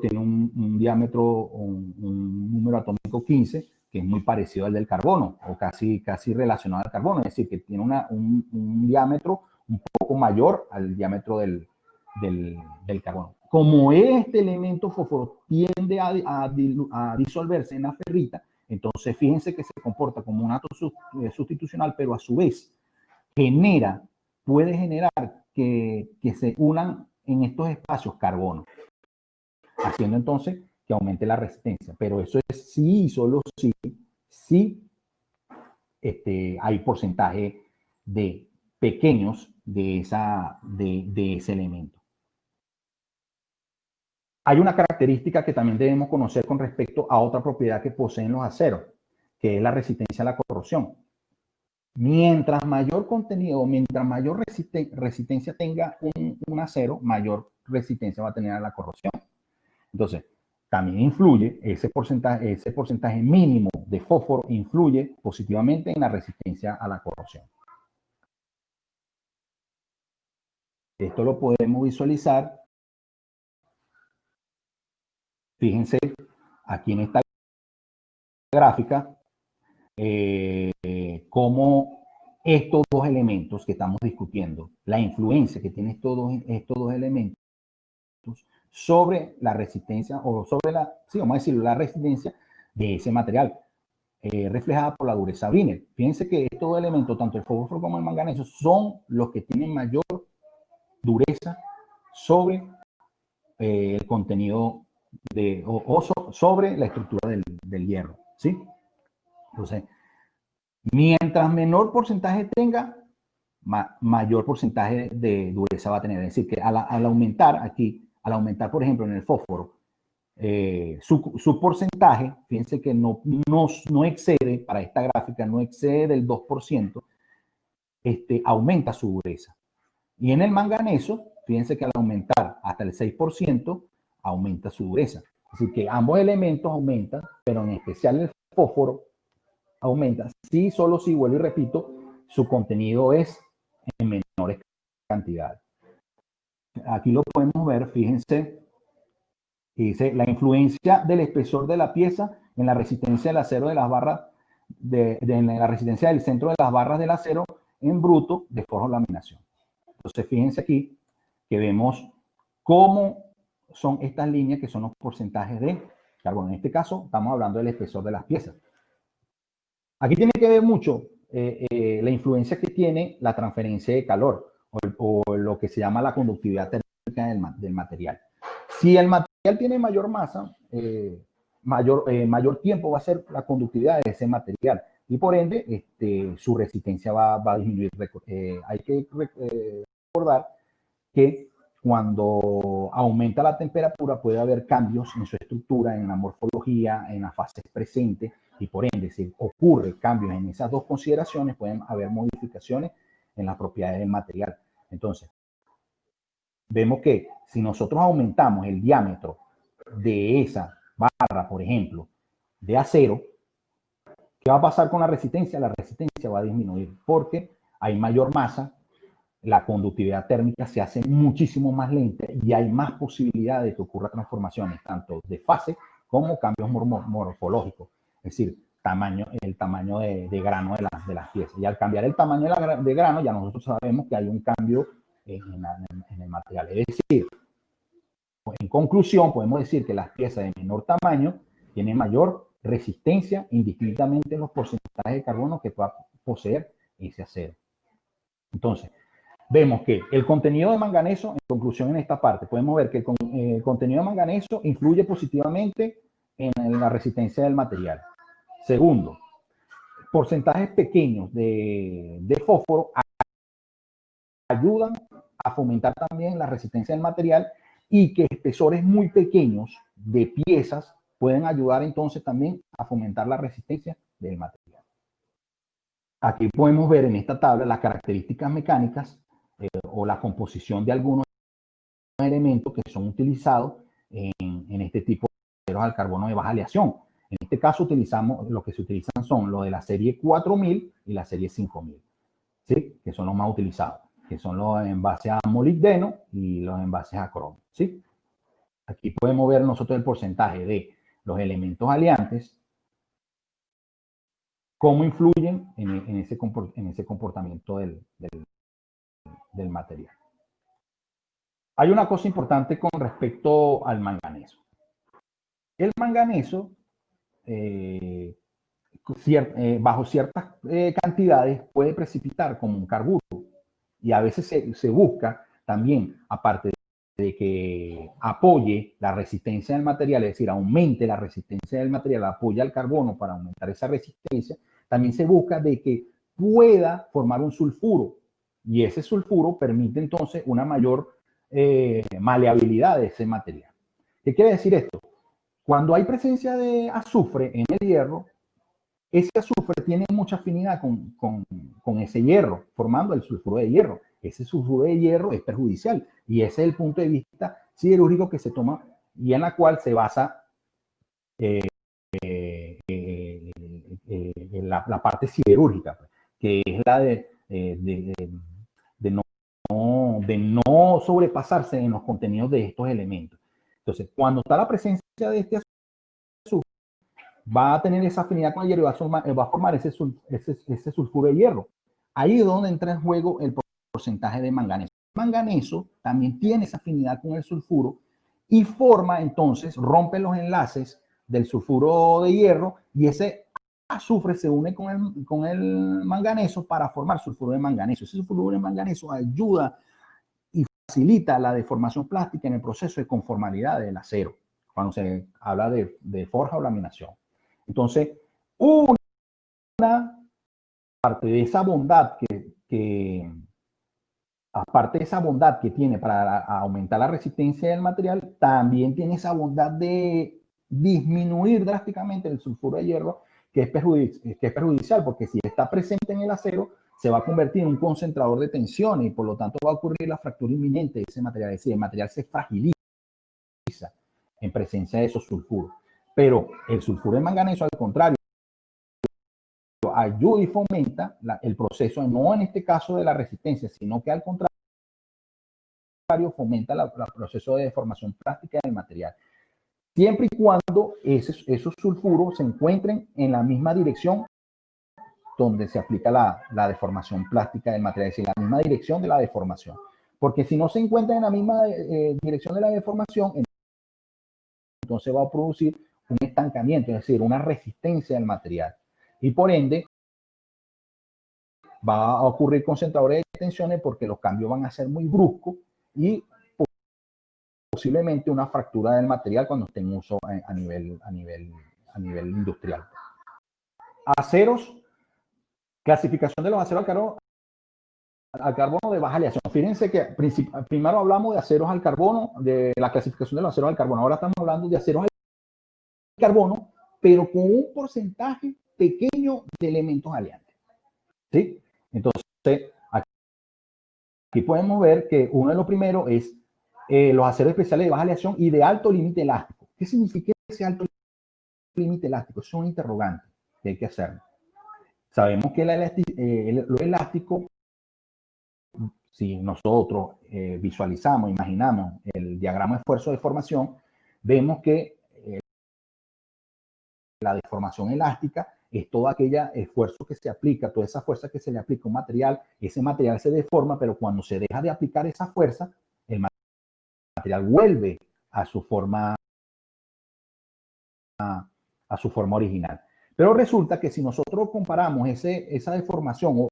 tiene un diámetro, un número atómico 15, que es muy parecido al del carbono, o casi relacionado al carbono, es decir, que tiene un diámetro un poco mayor al diámetro del carbono. Como este elemento fósforo tiende a disolverse en la ferrita, entonces fíjense que se comporta como un átomo sustitucional, pero a su vez puede generar que se unan en estos espacios carbono, haciendo entonces que aumente la resistencia. Pero eso es sí, solo sí hay porcentaje de pequeños de ese elemento. Hay una característica que también debemos conocer con respecto a otra propiedad que poseen los aceros, que es la resistencia a la corrosión. Mientras mayor contenido, mientras mayor resistencia tenga un acero, mayor resistencia va a tener a la corrosión. Entonces, también influye ese porcentaje mínimo de fósforo, influye positivamente en la resistencia a la corrosión. Esto lo podemos visualizar. Fíjense aquí en esta gráfica cómo estos dos elementos que estamos discutiendo, la influencia que tienen estos dos elementos sobre la resistencia, o sobre vamos a decirlo, la resistencia de ese material, reflejada por la dureza Brinell. Fíjense que estos dos elementos, tanto el fósforo como el manganeso, son los que tienen mayor dureza sobre el contenido sobre la estructura del hierro, ¿sí? Entonces, mientras menor porcentaje tenga, mayor porcentaje de dureza va a tener. Es decir, que al aumentar aquí, al aumentar, por ejemplo, en el fósforo, su porcentaje, fíjense que no excede, para esta gráfica, no excede del 2%, aumenta su dureza. Y en el manganeso, fíjense que al aumentar hasta el 6%, aumenta su dureza. Es decir, que ambos elementos aumentan, pero en especial el fósforo aumenta. Sí, solo si, vuelvo y repito, su contenido es en menores cantidades. Aquí lo podemos ver, fíjense, dice la influencia del espesor de la pieza en la resistencia del acero de las barras, en la resistencia del centro de las barras del acero en bruto de forja o laminación. Entonces, fíjense aquí que vemos cómo son estas líneas que son los porcentajes de carbono. En este caso, estamos hablando del espesor de las piezas. Aquí tiene que ver mucho la influencia que tiene la transferencia de calor o lo que se llama la conductividad térmica del material. Si el material tiene mayor masa, mayor tiempo va a ser la conductividad de ese material y por ende su resistencia va a disminuir. Hay que recordar que cuando aumenta la temperatura puede haber cambios en su estructura, en la morfología, en las fases presentes y por ende si ocurre cambios en esas dos consideraciones pueden haber modificaciones en las propiedades del material. Entonces, vemos que si nosotros aumentamos el diámetro de esa barra, por ejemplo, de acero, ¿qué va a pasar con la resistencia? La resistencia va a disminuir porque hay mayor masa, la conductividad térmica se hace muchísimo más lenta y hay más posibilidad de que ocurra transformaciones, tanto de fase como cambios morfológicos. Es decir, el tamaño de grano de las piezas. Y al cambiar el tamaño de grano, ya nosotros sabemos que hay un cambio en el material. Es decir, en conclusión, podemos decir que las piezas de menor tamaño tienen mayor resistencia indistintamente en los porcentajes de carbono que pueda poseer ese acero. Entonces, vemos que el contenido de manganeso, en conclusión en esta parte, podemos ver que el contenido de manganeso influye positivamente en la resistencia del material. Segundo, porcentajes pequeños de fósforo ayudan a fomentar también la resistencia del material y que espesores muy pequeños de piezas pueden ayudar entonces también a fomentar la resistencia del material. Aquí podemos ver en esta tabla las características mecánicas o la composición de algunos elementos que son utilizados en este tipo de aceros al carbono de baja aleación. En este caso lo que se utilizan son los de la serie 4000 y la serie 5000, ¿sí? Que son los más utilizados, que son los envases a molibdeno y los envases a cromo, ¿sí? Aquí podemos ver nosotros el porcentaje de los elementos aleantes, cómo influyen en ese comportamiento del material. Hay una cosa importante con respecto al manganeso. El manganeso, bajo ciertas cantidades, puede precipitar como un carburo. Y a veces se busca también, aparte de que apoye la resistencia del material, es decir, aumente la resistencia del material, apoya al carbono para aumentar esa resistencia, también se busca de que pueda formar un sulfuro, y ese sulfuro permite entonces una mayor maleabilidad de ese material. ¿Qué quiere decir esto? Cuando hay presencia de azufre en el hierro, ese azufre tiene mucha afinidad con ese hierro, formando el sulfuro de hierro. Ese sulfuro de hierro es perjudicial, y ese es el punto de vista siderúrgico que se toma y en la cual se basa la parte siderúrgica, que es la de no sobrepasarse en los contenidos de estos elementos. Entonces, cuando está la presencia de este azufre, va a tener esa afinidad con el hierro y va a formar ese sulfuro de hierro. Ahí es donde entra en juego el porcentaje de manganeso. El manganeso también tiene esa afinidad con el sulfuro y forma entonces, rompe los enlaces del sulfuro de hierro, y ese azufre se une con el manganeso para formar sulfuro de manganeso. Ese sulfuro de manganeso ayuda y facilita la deformación plástica en el proceso de conformalidad del acero, cuando se habla de forja o laminación. Entonces, una parte de esa bondad aparte de esa bondad que tiene para aumentar la resistencia del material, también tiene esa bondad de disminuir drásticamente el sulfuro de hierro, que es perjudicial, porque si está presente en el acero, se va a convertir en un concentrador de tensiones y por lo tanto va a ocurrir la fractura inminente de ese material. Es decir, el material se fragiliza en presencia de esos sulfuros. Pero el sulfuro de manganeso, al contrario, ayuda y fomenta el proceso, no en este caso de la resistencia, sino que al contrario fomenta el proceso de deformación plástica del material, siempre y cuando esos sulfuros se encuentren en la misma dirección donde se aplica la deformación plástica del material, es decir, la misma dirección de la deformación. Porque si no se encuentran en la misma dirección de la deformación, entonces va a producir un estancamiento, es decir, una resistencia del material. Y por ende, va a ocurrir concentradores de tensiones porque los cambios van a ser muy bruscos y posiblemente una fractura del material cuando esté en uso a nivel industrial. Aceros, clasificación de los aceros al carbono de baja aleación. Fíjense que primero hablamos de aceros al carbono, de la clasificación de los aceros al carbono. Ahora estamos hablando de aceros al carbono, pero con un porcentaje pequeño de elementos aleantes. ¿Sí? Entonces, aquí podemos ver que uno de los primeros es los aceros especiales de baja aleación y de alto límite elástico. ¿Qué significa ese alto límite elástico? Es un interrogante que hay que hacer. Sabemos que lo elástico, si nosotros visualizamos, imaginamos el diagrama de esfuerzo de deformación, vemos que la deformación elástica es todo aquel esfuerzo que se aplica, toda esa fuerza que se le aplica a un material. Ese material se deforma, pero cuando se deja de aplicar esa fuerza, el material vuelve a su forma original. Pero resulta que si nosotros comparamos esa deformación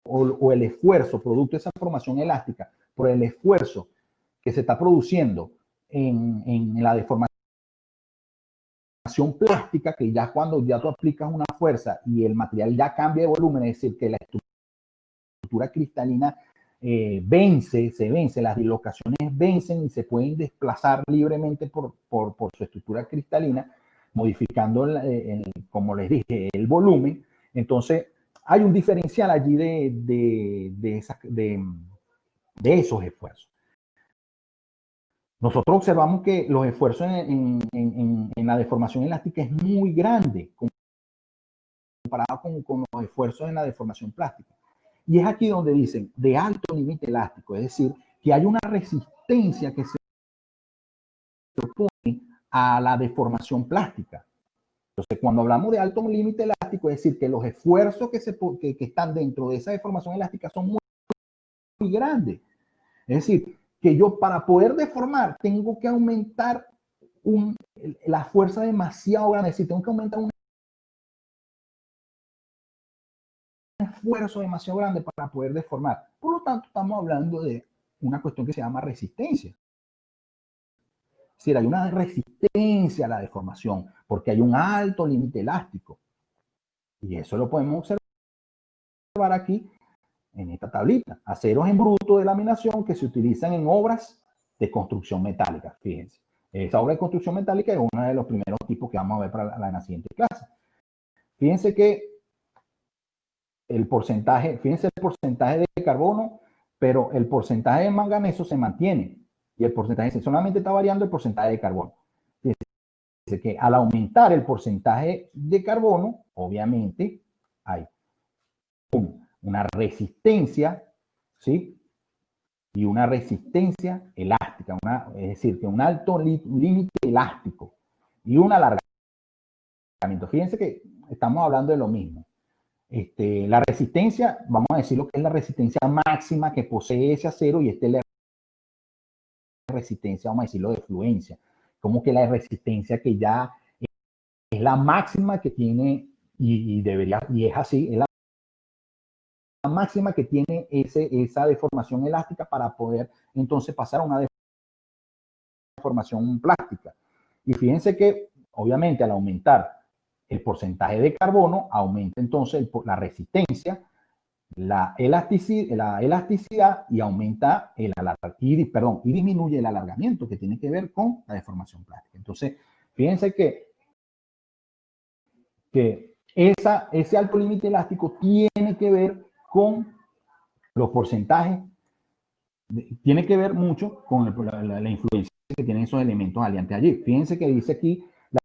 o el esfuerzo producto de esa formación elástica por el esfuerzo que se está produciendo en la deformación plástica, que ya cuando ya tú aplicas una fuerza y el material ya cambia de volumen, es decir, que la estructura cristalina se vence, las dislocaciones vencen y se pueden desplazar libremente por su estructura cristalina, modificando, como les dije, el volumen. Entonces, hay un diferencial allí de esos esfuerzos. Nosotros observamos que los esfuerzos en la deformación elástica es muy grande comparado con los esfuerzos en la deformación plástica. Y es aquí donde dicen de alto límite elástico, es decir, que hay una resistencia que se opone a la deformación plástica. Entonces, cuando hablamos de alto límite elástico, es decir, que los esfuerzos que están dentro de esa deformación elástica son muy grandes. Es decir, que yo para poder deformar tengo que aumentar la fuerza demasiado grande, es decir, tengo que aumentar un esfuerzo demasiado grande para poder deformar. Por lo tanto, estamos hablando de una cuestión que se llama resistencia. Es decir, hay una resistencia a la deformación porque hay un alto límite elástico. Y eso lo podemos observar aquí en esta tablita. Aceros en bruto de laminación que se utilizan en obras de construcción metálica. Fíjense, esa obra de construcción metálica es uno de los primeros tipos que vamos a ver para la siguiente clase. Fíjense que el porcentaje, fíjense el porcentaje de carbono, pero el porcentaje de manganeso se mantiene y el porcentaje solamente está variando el porcentaje de carbono. Fíjense que al aumentar el porcentaje de carbono, obviamente hay una resistencia, ¿sí? Y una resistencia elástica, es decir, que un alto límite elástico y un alargamiento. Fíjense que estamos hablando de lo mismo. La resistencia, vamos a decir lo que es la resistencia máxima que posee ese acero, y esta es la resistencia, vamos a decirlo, de fluencia. Como que la resistencia que ya es la máxima que tiene, y es así, es la máxima que tiene esa deformación elástica para poder entonces pasar a una deformación plástica. Y fíjense que, obviamente, al aumentar el porcentaje de carbono, aumenta entonces la resistencia, la elasticidad y aumenta y disminuye el alargamiento, que tiene que ver con la deformación plástica. Entonces, fíjense que ese alto límite elástico tiene que ver con los porcentajes, tiene que ver mucho con la influencia que tienen esos elementos aliantes allí. Fíjense que dice aquí, la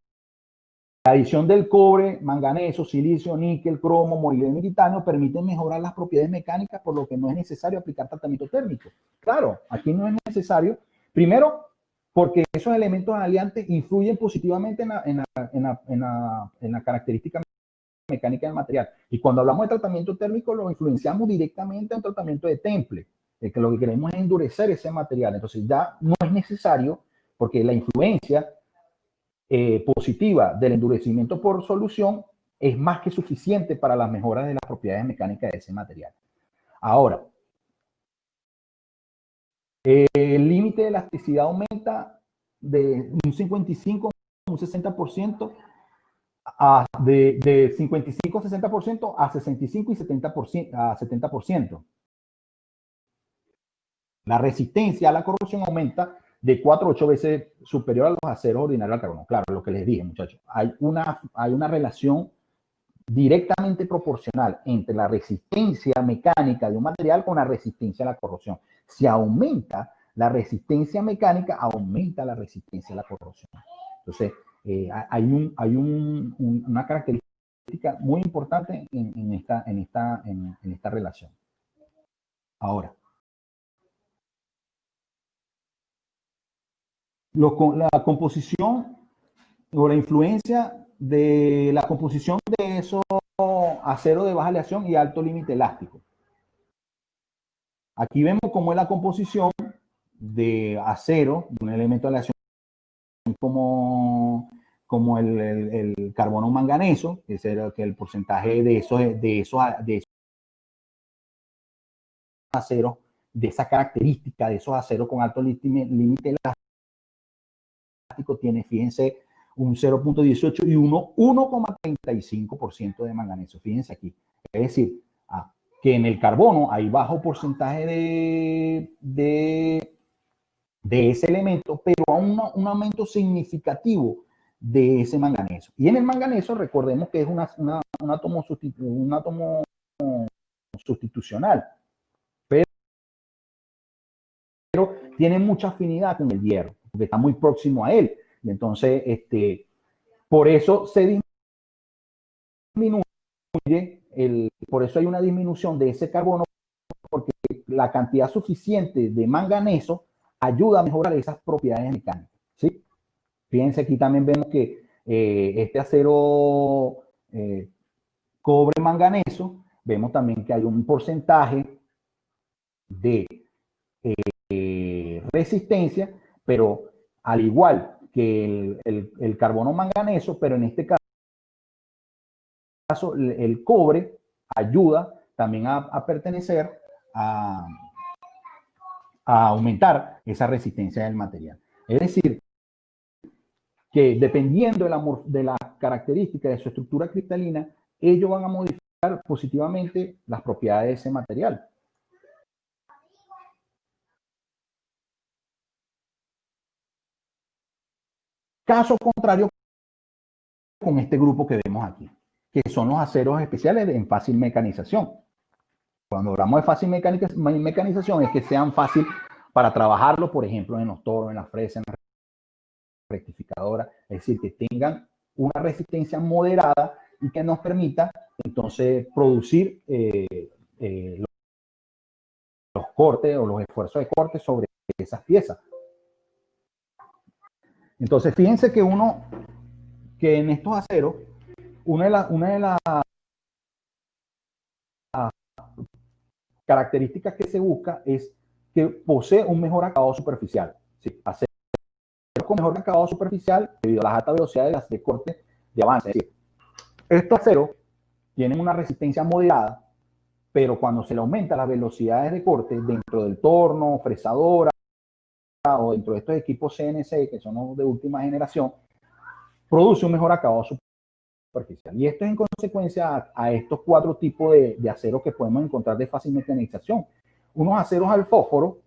adición del cobre, manganeso, silicio, níquel, cromo, molibdeno y titanio permiten mejorar las propiedades mecánicas, por lo que no es necesario aplicar tratamiento térmico. Claro, aquí no es necesario. Primero, porque esos elementos aliantes influyen positivamente en la característica mecánica del material. Y cuando hablamos de tratamiento térmico, lo influenciamos directamente en tratamiento de temple, que lo que queremos es endurecer ese material. Entonces ya no es necesario, porque la influencia positiva del endurecimiento por solución es más que suficiente para las mejoras de las propiedades mecánicas de ese material. Ahora, el límite de elasticidad aumenta de un 55 a un 60%, de 55 a 60% a 65 y 70%, a 70%. La resistencia a la corrosión aumenta de 4 a 8 veces superior a los aceros ordinarios al carbono. Claro, lo que les dije, muchachos, hay una relación directamente proporcional entre la resistencia mecánica de un material con la resistencia a la corrosión. Si aumenta la resistencia mecánica, aumenta la resistencia a la corrosión. Entonces, hay una característica muy importante en esta relación. Ahora, la composición o la influencia de la composición de esos aceros de baja aleación y alto límite elástico. Aquí vemos cómo es la composición de acero, de un elemento de aleación como el carbono manganeso, que es el porcentaje de esos aceros, de esa característica de esos aceros con alto límite elástico, tiene, fíjense, un 0.18 y 1,35% de manganeso. Fíjense aquí. Es decir, que en el carbono hay bajo porcentaje de ese elemento, pero a un aumento significativo de ese manganeso. Y en el manganeso, recordemos que es un átomo sustitucional, pero tiene mucha afinidad con el hierro, porque está muy próximo a él. Y entonces, por eso se disminuye, por eso hay una disminución de ese carbono, porque la cantidad suficiente de manganeso ayuda a mejorar esas propiedades mecánicas, ¿sí? Fíjense, aquí también vemos que este acero cobre manganeso, vemos también que hay un porcentaje de resistencia, pero al igual que el carbono manganeso, pero en este caso el cobre ayuda también a pertenecer a aumentar esa resistencia del material. Es decir, que dependiendo de la característica de su estructura cristalina, ellos van a modificar positivamente las propiedades de ese material. Caso contrario con este grupo que vemos aquí, que son los aceros especiales en fácil mecanización. Cuando hablamos de fácil mecanización es que sean fácil para trabajarlo, por ejemplo, en los toros, en las fresas, en las rectificadoras, es decir, que tengan una resistencia moderada y que nos permita entonces producir los cortes o los esfuerzos de corte sobre esas piezas. Entonces, fíjense que en estos aceros, una de las características que se busca es que posee un mejor acabado superficial. ¿Sí? Acero con mejor acabado superficial debido a las altas velocidades de corte de avance. Es decir, estos aceros tienen una resistencia moderada, pero cuando se le aumenta las velocidades de corte dentro del torno, fresadora o dentro de estos equipos CNC, que son los de última generación, produce un mejor acabado superficial. Y esto es en consecuencia a estos 4 tipos de aceros que podemos encontrar de fácil mecanización. Unos aceros al fósforo,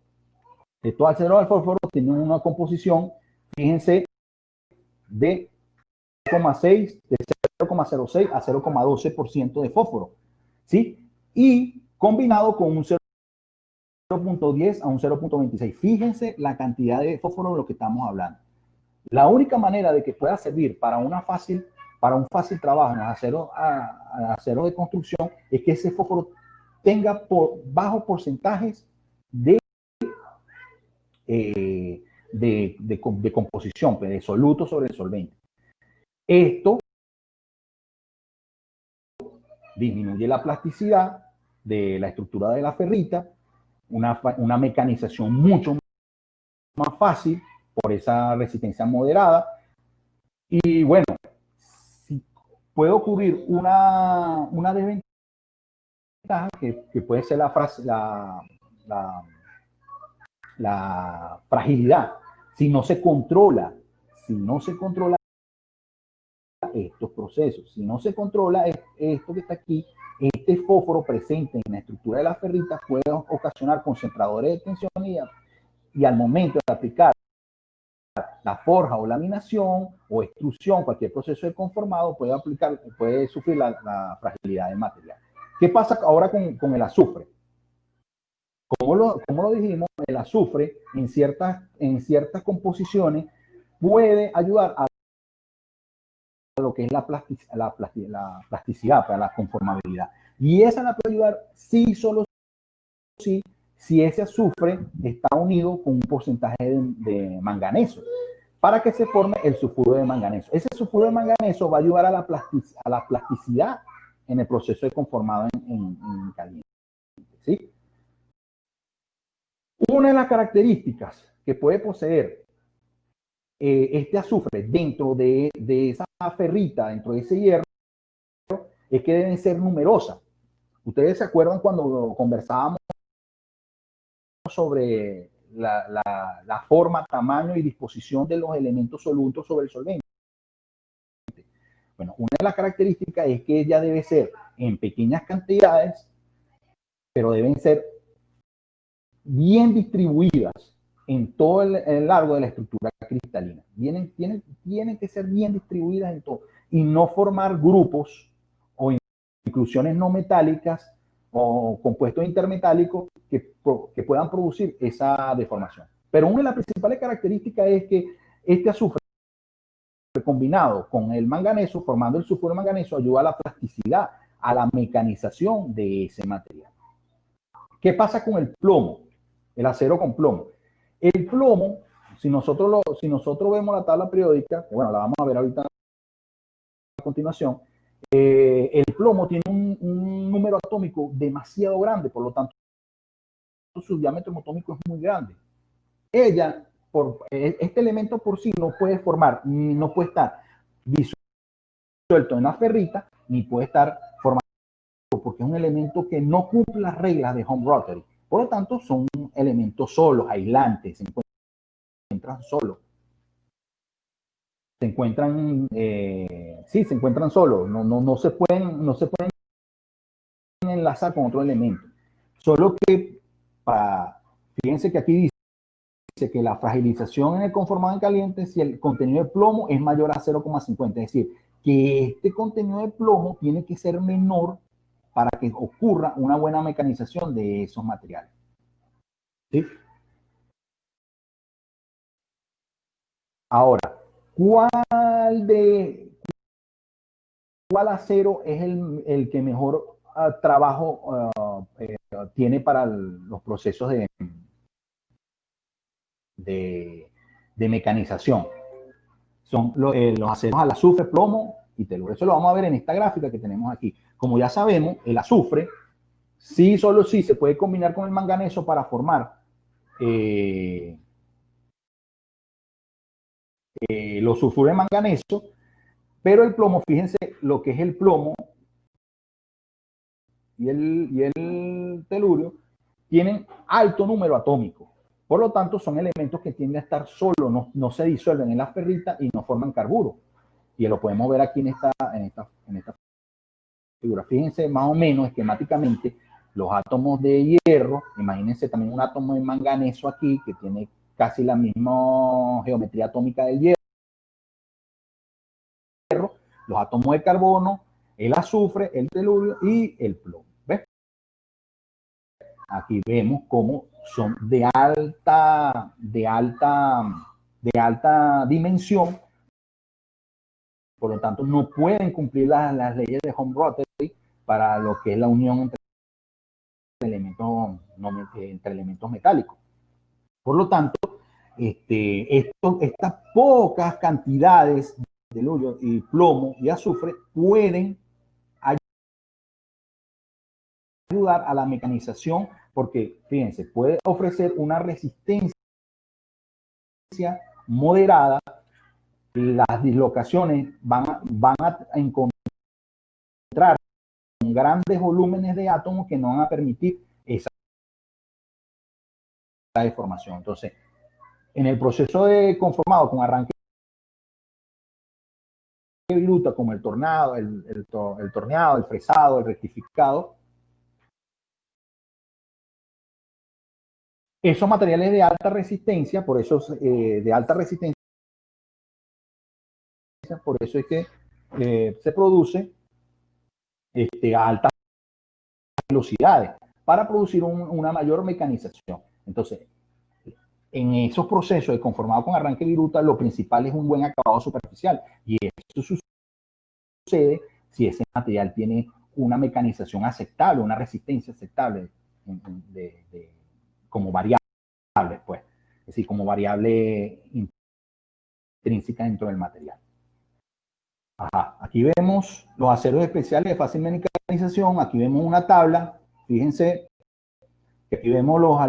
estos aceros al fósforo tienen una composición, fíjense, de 0,6, de 0,06 a 0,12% de fósforo, ¿sí? Y combinado con un 0,10 a un 0,26. Fíjense la cantidad de fósforo de lo que estamos hablando. La única manera de que pueda servir para un fácil trabajo en los aceros de construcción es que ese fósforo tenga bajos porcentajes de composición, de soluto sobre el solvente. Esto disminuye la plasticidad de la estructura de la ferrita, una mecanización mucho más fácil por esa resistencia moderada. Y bueno, si puede ocurrir una desventaja que puede ser la fragilidad. Si no se controla estos procesos, si no se controla esto que está aquí, este fósforo presente en la estructura de la ferrita puede ocasionar concentradores de tensión y al momento de aplicar la forja o laminación o extrusión, cualquier proceso de conformado puede sufrir la fragilidad del material. ¿Qué pasa ahora con el azufre? Como lo dijimos, el azufre en ciertas composiciones puede ayudar a lo que es la plasticidad, para la conformabilidad. Y esa la puede ayudar solo si ese azufre está unido con un porcentaje de manganeso, para que se forme el sulfuro de manganeso. Ese sulfuro de manganeso va a ayudar a la plasticidad en el proceso de conformado en caliente, ¿sí? Una de las características que puede poseer este azufre dentro de esa ferrita, dentro de ese hierro, es que deben ser numerosas. Ustedes se acuerdan cuando conversábamos sobre la forma, tamaño y disposición de los elementos solutos sobre el solvente. Bueno, una de las características es que ella debe ser en pequeñas cantidades, pero deben ser bien distribuidas en todo el largo de la estructura cristalina. Tienen que ser bien distribuidas en todo y no formar grupos o inclusiones no metálicas o compuestos intermetálicos que puedan producir esa deformación. Pero una de las principales características es que este azufre combinado con el manganeso, formando el sulfuro de manganeso, ayuda a la plasticidad, a la mecanización de ese material. ¿Qué pasa con el plomo? El acero con plomo. El plomo, si nosotros vemos la tabla periódica, bueno, la vamos a ver ahorita a continuación, el plomo tiene un número atómico demasiado grande, por lo tanto, su diámetro atómico es muy grande. Este elemento por sí no puede estar disuelto en la ferrita, ni puede estar formado, porque es un elemento que no cumple las reglas de home rotary. Por lo tanto, son elementos solos, aislantes, se encuentran solos. se encuentran, sí, se encuentran solos, no se pueden enlazar con otro elemento. Solo que, fíjense que aquí dice que la fragilización en el conformado en caliente si el contenido de plomo es mayor a 0,50, es decir, que este contenido de plomo tiene que ser menor para que ocurra una buena mecanización de esos materiales. ¿Sí? Ahora, ¿cuál acero es el que mejor trabajo tiene para los procesos de mecanización? Son los aceros al azufre, plomo y telurio. Eso lo vamos a ver en esta gráfica que tenemos aquí. Como ya sabemos, el azufre sí, solo sí se puede combinar con el manganeso para formar los sulfuros de manganeso, pero el plomo, fíjense lo que es el plomo y el telurio, tienen alto número atómico. Por lo tanto, son elementos que tienden a estar solos, no se disuelven en la ferrita y no forman carburo. Y lo podemos ver aquí en esta figura. Fíjense más o menos esquemáticamente los átomos de hierro. Imagínense también un átomo de manganeso aquí que tiene casi la misma geometría atómica del hierro. Los átomos de carbono, el azufre, el telurio y el plomo. ¿Ves? Aquí vemos cómo son de alta dimensión, por lo tanto no pueden cumplir las leyes de Home-Rothery para lo que es la unión entre elementos metálicos. Por lo tanto, estas pocas cantidades de telurio y plomo y azufre pueden ayudar a la mecanización porque, fíjense, puede ofrecer una resistencia moderada. Las dislocaciones van a encontrar grandes volúmenes de átomos que no van a permitir esa deformación. Entonces, en el proceso de conformado con arranque de viruta, como el torneado, el torneado, el fresado, el rectificado, esos materiales de alta resistencia, por eso es que se produce a altas velocidades para producir una mayor mecanización. Entonces, en esos procesos de conformado con arranque viruta, lo principal es un buen acabado superficial. Y eso sucede si ese material tiene una mecanización aceptable, una resistencia aceptable como variable, pues. Es decir, como variable intrínseca dentro del material. Ajá. Aquí vemos los aceros especiales de fácil mecanización. Aquí vemos una tabla. Fíjense que aquí vemos los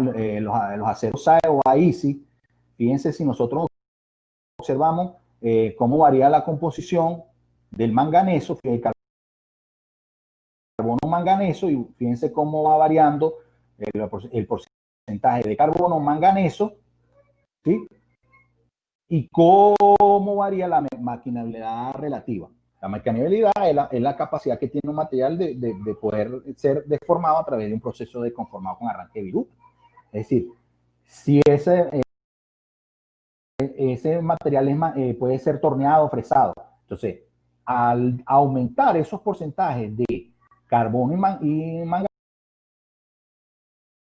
aceros SAE o AISI. Fíjense si nosotros observamos cómo varía la composición del manganeso, el carbono manganeso, y fíjense cómo va variando el porcentaje de carbono manganeso, ¿sí? Y cómo varía la maquinabilidad relativa. La maquinabilidad es la capacidad que tiene un material de poder ser deformado a través de un proceso de conformado con arranque de viruta. Es decir, si ese material puede ser torneado o fresado. Entonces, al aumentar esos porcentajes de carbono y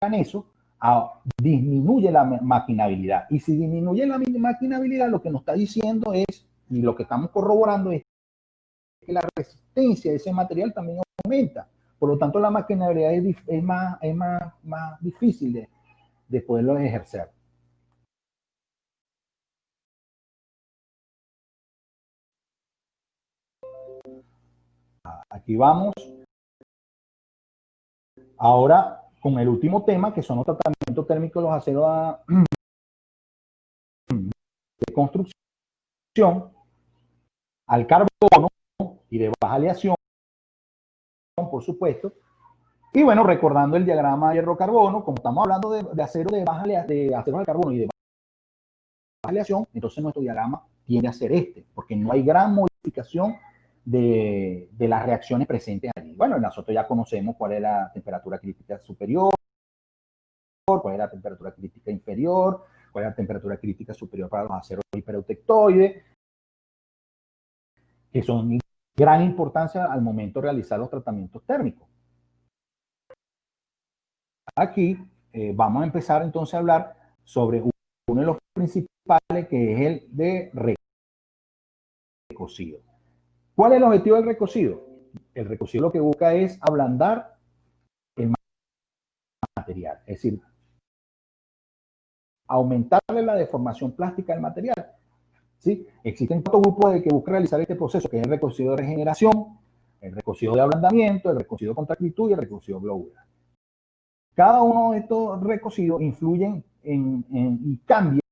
manganeso, disminuye la maquinabilidad. Y si disminuye la maquinabilidad, lo que nos está diciendo es, y lo que estamos corroborando es que la resistencia de ese material también aumenta. Por lo tanto, la maquinabilidad es más difícil de poderlo ejercer. Aquí vamos. Ahora, con el último tema, que son los tratamientos térmicos de los aceros de construcción al carbono y de baja aleación, por supuesto. Y bueno, recordando el diagrama de hierro-carbono, como estamos hablando de acero de acero al carbono y de baja aleación, entonces nuestro diagrama tiende a ser este, porque no hay gran modificación de las reacciones presentes allí. Bueno, nosotros ya conocemos cuál es la temperatura crítica superior, cuál es la temperatura crítica inferior, cuál es la temperatura crítica superior para los aceros hipereutectoides, que son de gran importancia al momento de realizar los tratamientos térmicos. Aquí vamos a empezar entonces a hablar sobre uno de los principales, que es el de recocido. ¿Cuál es el objetivo del recocido? El recocido lo que busca es ablandar el material, es decir, aumentarle la deformación plástica del material. ¿Sí? Existen cuatro grupos que buscan realizar este proceso, que es el recocido de regeneración, el recocido de ablandamiento, el recocido de contractitud y el recocido globular. Cada uno de estos recocidos influyen y cambian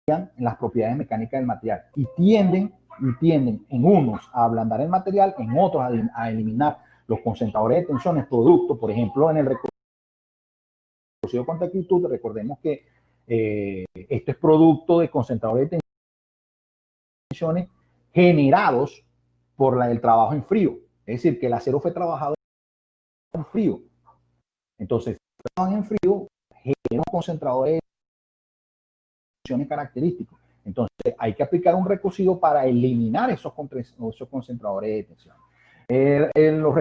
en las propiedades mecánicas del material y tienden en unos a ablandar el material, en otros a eliminar los concentradores de tensiones producto. Por ejemplo, en el recocido de contractitud, recordemos que esto es producto de concentradores de tensiones generados por el trabajo en frío. Es decir, que el acero fue trabajado en frío. Entonces, en frío genera un concentrador de tensiones característicos. Entonces, hay que aplicar un recocido para eliminar esos concentradores de tensión. Los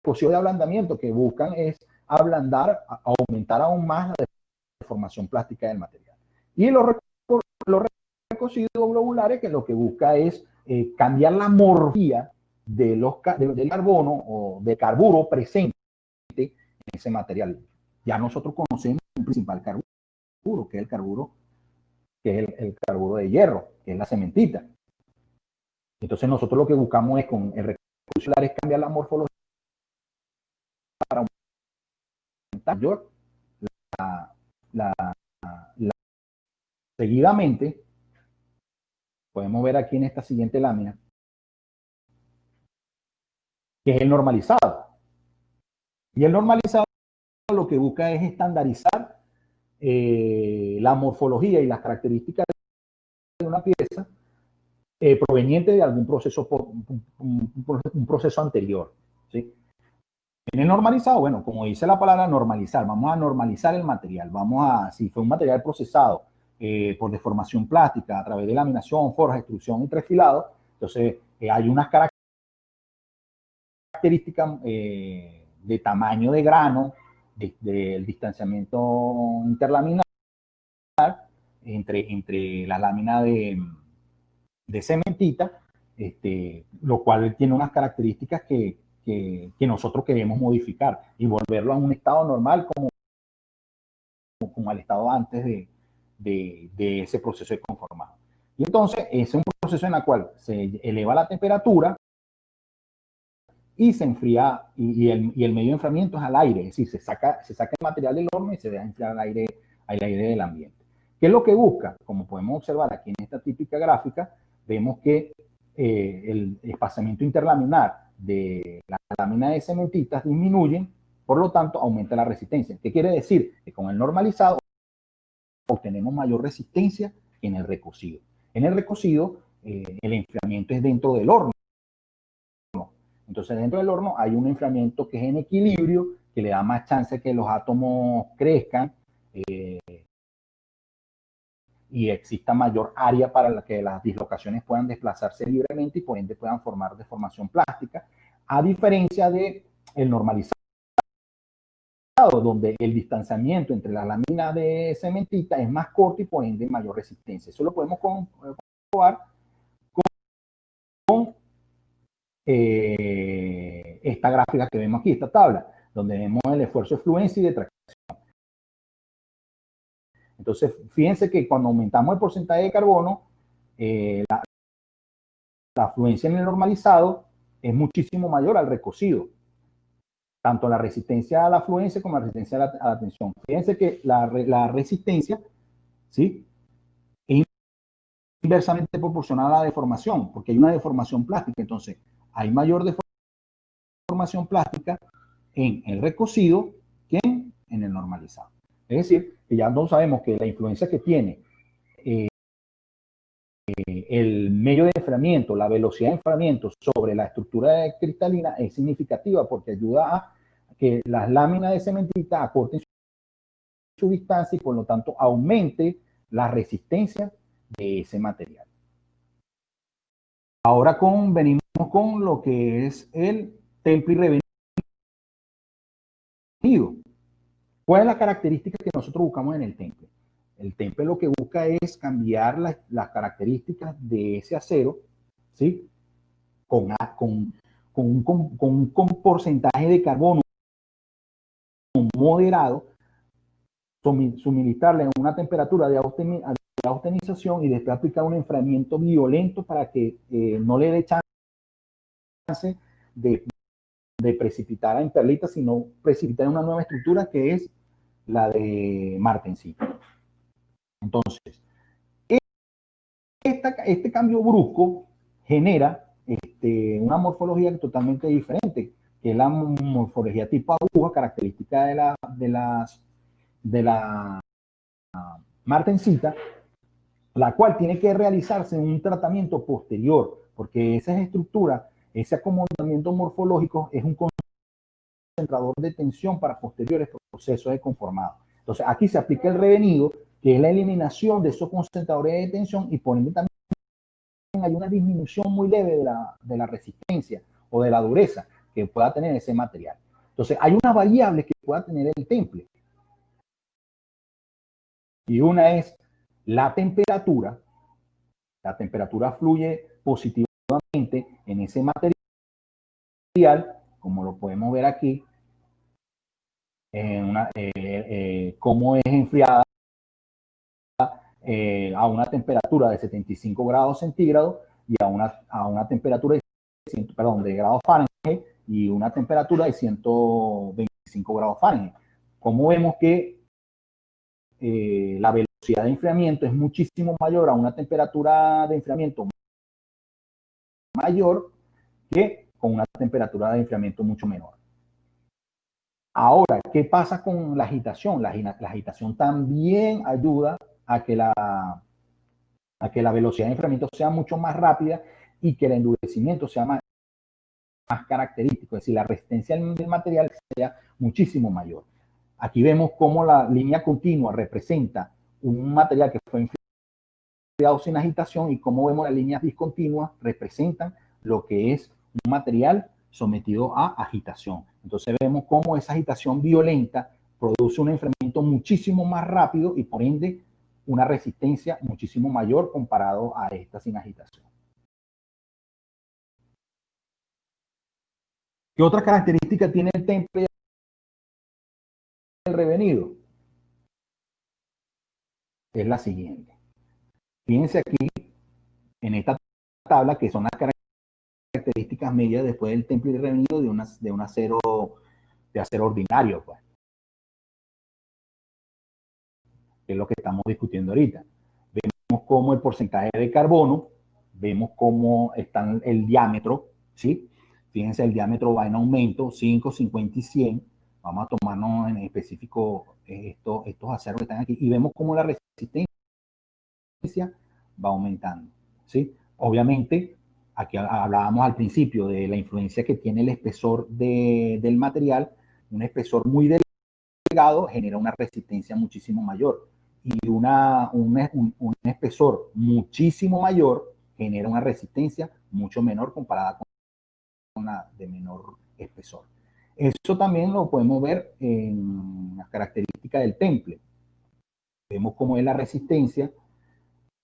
recocidos de ablandamiento que buscan es ablandar, aumentar aún más la deformación plástica del material. Y los recocidos globulares, que lo que busca es cambiar la morfología del carbono o de carburo presente en ese material. Ya nosotros conocemos un principal carburo, que es el carburo, el carburo de hierro, que es la cementita. Entonces nosotros lo que buscamos es con el recocido es cambiar la morfología para aumentar seguidamente. Podemos ver aquí en esta siguiente lámina, que es el normalizado. Y el normalizado lo que busca es estandarizar la morfología y las características de una pieza proveniente de algún proceso, un proceso anterior. ¿Sí? En el normalizado, bueno, como dice la palabra normalizar, vamos a normalizar el material. Si fue un material procesado por deformación plástica a través de laminación, forja, extrusión y trefilado, entonces hay unas características de tamaño de grano, del distanciamiento interlaminar entre la lámina de cementita, lo cual tiene unas características que nosotros queremos modificar y volverlo a un estado normal como al estado antes de ese proceso de conformado. Y entonces es un proceso en el cual se eleva la temperatura y se enfría, y el medio de enfriamiento es al aire, es decir, se saca el material del horno y se deja enfriar al aire del ambiente. ¿Qué es lo que busca? Como podemos observar aquí en esta típica gráfica, vemos que el espaciamiento interlaminar de la lámina de cementitas disminuye, por lo tanto aumenta la resistencia. ¿Qué quiere decir? Que con el normalizado obtenemos mayor resistencia que en el recocido. En el recocido el enfriamiento es dentro del horno. Entonces dentro del horno hay un enfriamiento que es en equilibrio, que le da más chance de que los átomos crezcan y exista mayor área para que las dislocaciones puedan desplazarse libremente y por ende puedan formar deformación plástica, a diferencia del normalizado, donde el distanciamiento entre las láminas de cementita es más corto y por ende mayor resistencia. Eso lo podemos comprobar con esta gráfica que vemos aquí, esta tabla, donde vemos el esfuerzo de fluencia y de tracción. Entonces, fíjense que cuando aumentamos el porcentaje de carbono, la fluencia en el normalizado es muchísimo mayor al recocido. Tanto la resistencia a la fluencia como la resistencia a la tensión. Fíjense que la resistencia, ¿sí?, es inversamente proporcional a la deformación, porque hay una deformación plástica. Entonces, hay mayor deformación plástica en el recocido que en el normalizado. Es decir, que ya no sabemos que la influencia que tiene el medio de enfriamiento, la velocidad de enfriamiento sobre la estructura cristalina es significativa porque ayuda a que las láminas de cementita acorten su distancia y por lo tanto aumente la resistencia de ese material. Ahora venimos con lo que es el temple y revenido. ¿Cuál es la característica que nosotros buscamos en el temple? El temple lo que busca es cambiar las características de ese acero, ¿sí? Con un porcentaje de carbono moderado, suministrarle una temperatura de austenización y después aplicar un enfriamiento violento para que no le dé chance de precipitar en perlitas, sino precipitar en una nueva estructura que es la de martensita. Entonces, este cambio brusco genera una morfología totalmente diferente, que es la morfología tipo aguja, característica de la martensita, la cual tiene que realizarse en un tratamiento posterior, porque esas estructuras, ese acomodamiento morfológico es un concentrador de tensión para posteriores procesos de conformado. Entonces, aquí se aplica el revenido, que es la eliminación de esos concentradores de tensión y por ende también hay una disminución muy leve de la resistencia o de la dureza que pueda tener ese material. Entonces, hay unas variables que pueda tener el temple. Y una es la temperatura. La temperatura fluye positivamente en ese material, como lo podemos ver aquí, cómo es enfriada a una temperatura de 75 grados centígrados y a una temperatura de grados Fahrenheit y una temperatura de 125 grados Fahrenheit. Como vemos que la velocidad de enfriamiento es muchísimo mayor a una temperatura de enfriamiento mayor que con una temperatura de enfriamiento mucho menor. Ahora, ¿qué pasa con la agitación? La agitación también ayuda a que la velocidad de enfriamiento sea mucho más rápida y que el endurecimiento sea más característico, es decir, la resistencia del material sea muchísimo mayor. Aquí vemos cómo la línea continua representa un material que fue enfriado sin agitación y cómo vemos las líneas discontinuas representan lo que es un material sometido a agitación. Entonces vemos cómo esa agitación violenta produce un enfriamiento muchísimo más rápido y por ende una resistencia muchísimo mayor comparado a esta sin agitación. ¿Qué otra característica tiene el temple del revenido? Es la siguiente. Fíjense aquí en esta tabla que son las características medias después del temple del revenido de un acero ordinario, pues. Que es lo que estamos discutiendo ahorita. Vemos cómo el porcentaje de carbono, vemos cómo está el diámetro, ¿sí? Fíjense, el diámetro va en aumento, 5, 50 y 100. Vamos a tomarnos en específico estos aceros que están aquí y vemos cómo la resistencia va aumentando, ¿sí? Obviamente, aquí hablábamos al principio de la influencia que tiene el espesor del material. Un espesor muy delgado genera una resistencia muchísimo mayor y un espesor muchísimo mayor genera una resistencia mucho menor comparada con la de menor espesor. Eso también lo podemos ver en las características del temple. Vemos cómo es la resistencia,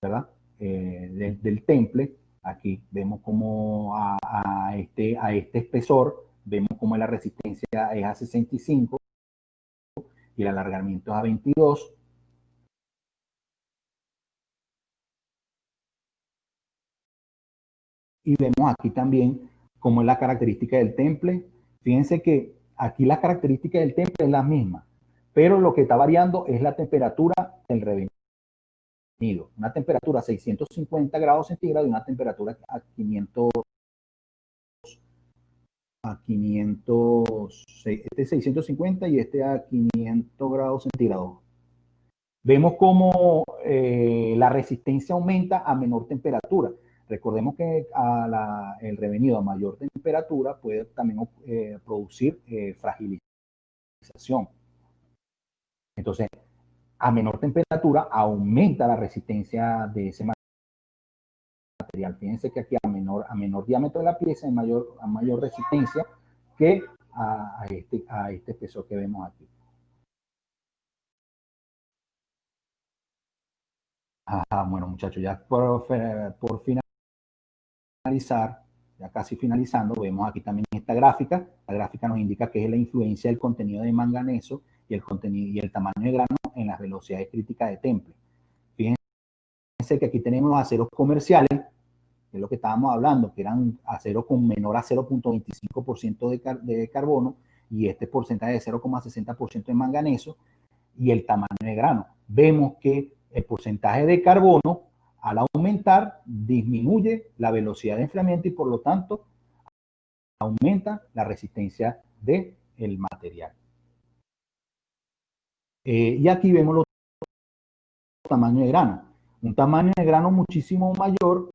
¿verdad? Del temple. Aquí vemos cómo a este espesor, vemos cómo la resistencia es a 65 y el alargamiento es a 22. Y vemos aquí también cómo es la característica del temple. Fíjense que aquí la característica del temple es la misma, pero lo que está variando es la temperatura del revenido. Una temperatura a 650 grados centígrados y una temperatura a 500, este es 650 y este a 500 grados centígrados. Vemos cómo la resistencia aumenta a menor temperatura. Recordemos que el revenido a mayor temperatura puede también producir fragilización. Entonces, a menor temperatura aumenta la resistencia de ese material. Fíjense que aquí a menor diámetro de la pieza hay mayor resistencia que a este espesor que vemos aquí. Bueno, muchachos, ya por finalizar, ya casi finalizando, vemos aquí también esta gráfica. La gráfica nos indica que es la influencia del contenido de manganeso y el tamaño de grano en las velocidades críticas de temple. Fíjense que aquí tenemos los aceros comerciales, que es lo que estábamos hablando, que eran aceros con menor a 0.25% de carbono, y este porcentaje de 0.60% de manganeso, y el tamaño de grano. Vemos que el porcentaje de carbono, al aumentar, disminuye la velocidad de enfriamiento y por lo tanto aumenta la resistencia del material. Y aquí vemos los tamaños de grano. Un tamaño de grano muchísimo mayor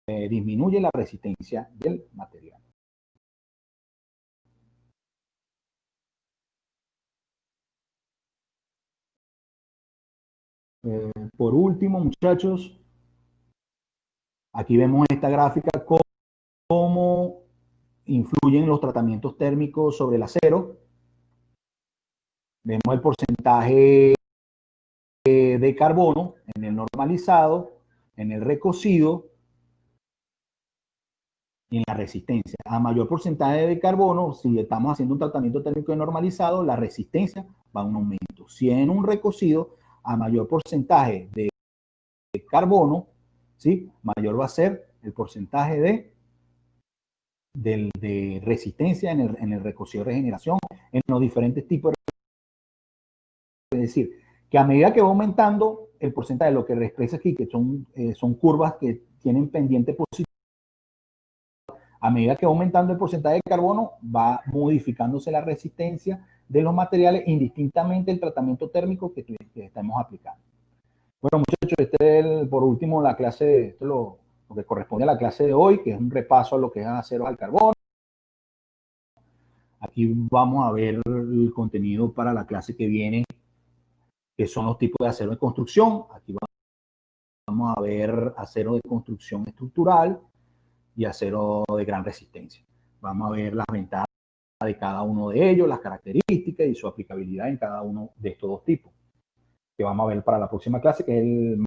disminuye la resistencia del material. Por último, muchachos, aquí vemos esta gráfica cómo influyen los tratamientos térmicos sobre el acero. Vemos el porcentaje de carbono en el normalizado, en el recocido y en la resistencia. A mayor porcentaje de carbono, si estamos haciendo un tratamiento térmico normalizado, la resistencia va a un aumento. Si en un recocido, a mayor porcentaje de carbono, ¿sí?, mayor va a ser el porcentaje de resistencia en el recocido de regeneración, en los diferentes tipos de... Es decir, que a medida que va aumentando el porcentaje de lo que expresa aquí, que son curvas que tienen pendiente positiva, a medida que va aumentando el porcentaje de carbono, va modificándose la resistencia de los materiales, indistintamente el tratamiento térmico que estamos aplicando. Bueno, muchachos, este es por último la clase, esto es lo que corresponde a la clase de hoy, que es un repaso a lo que es aceros al carbono. Aquí vamos a ver el contenido para la clase que viene, que son los tipos de acero de construcción. Aquí vamos a ver acero de construcción estructural y acero de gran resistencia. Vamos a ver las ventajas de cada uno de ellos, las características y su aplicabilidad en cada uno de estos dos tipos, que vamos a ver para la próxima clase, que es el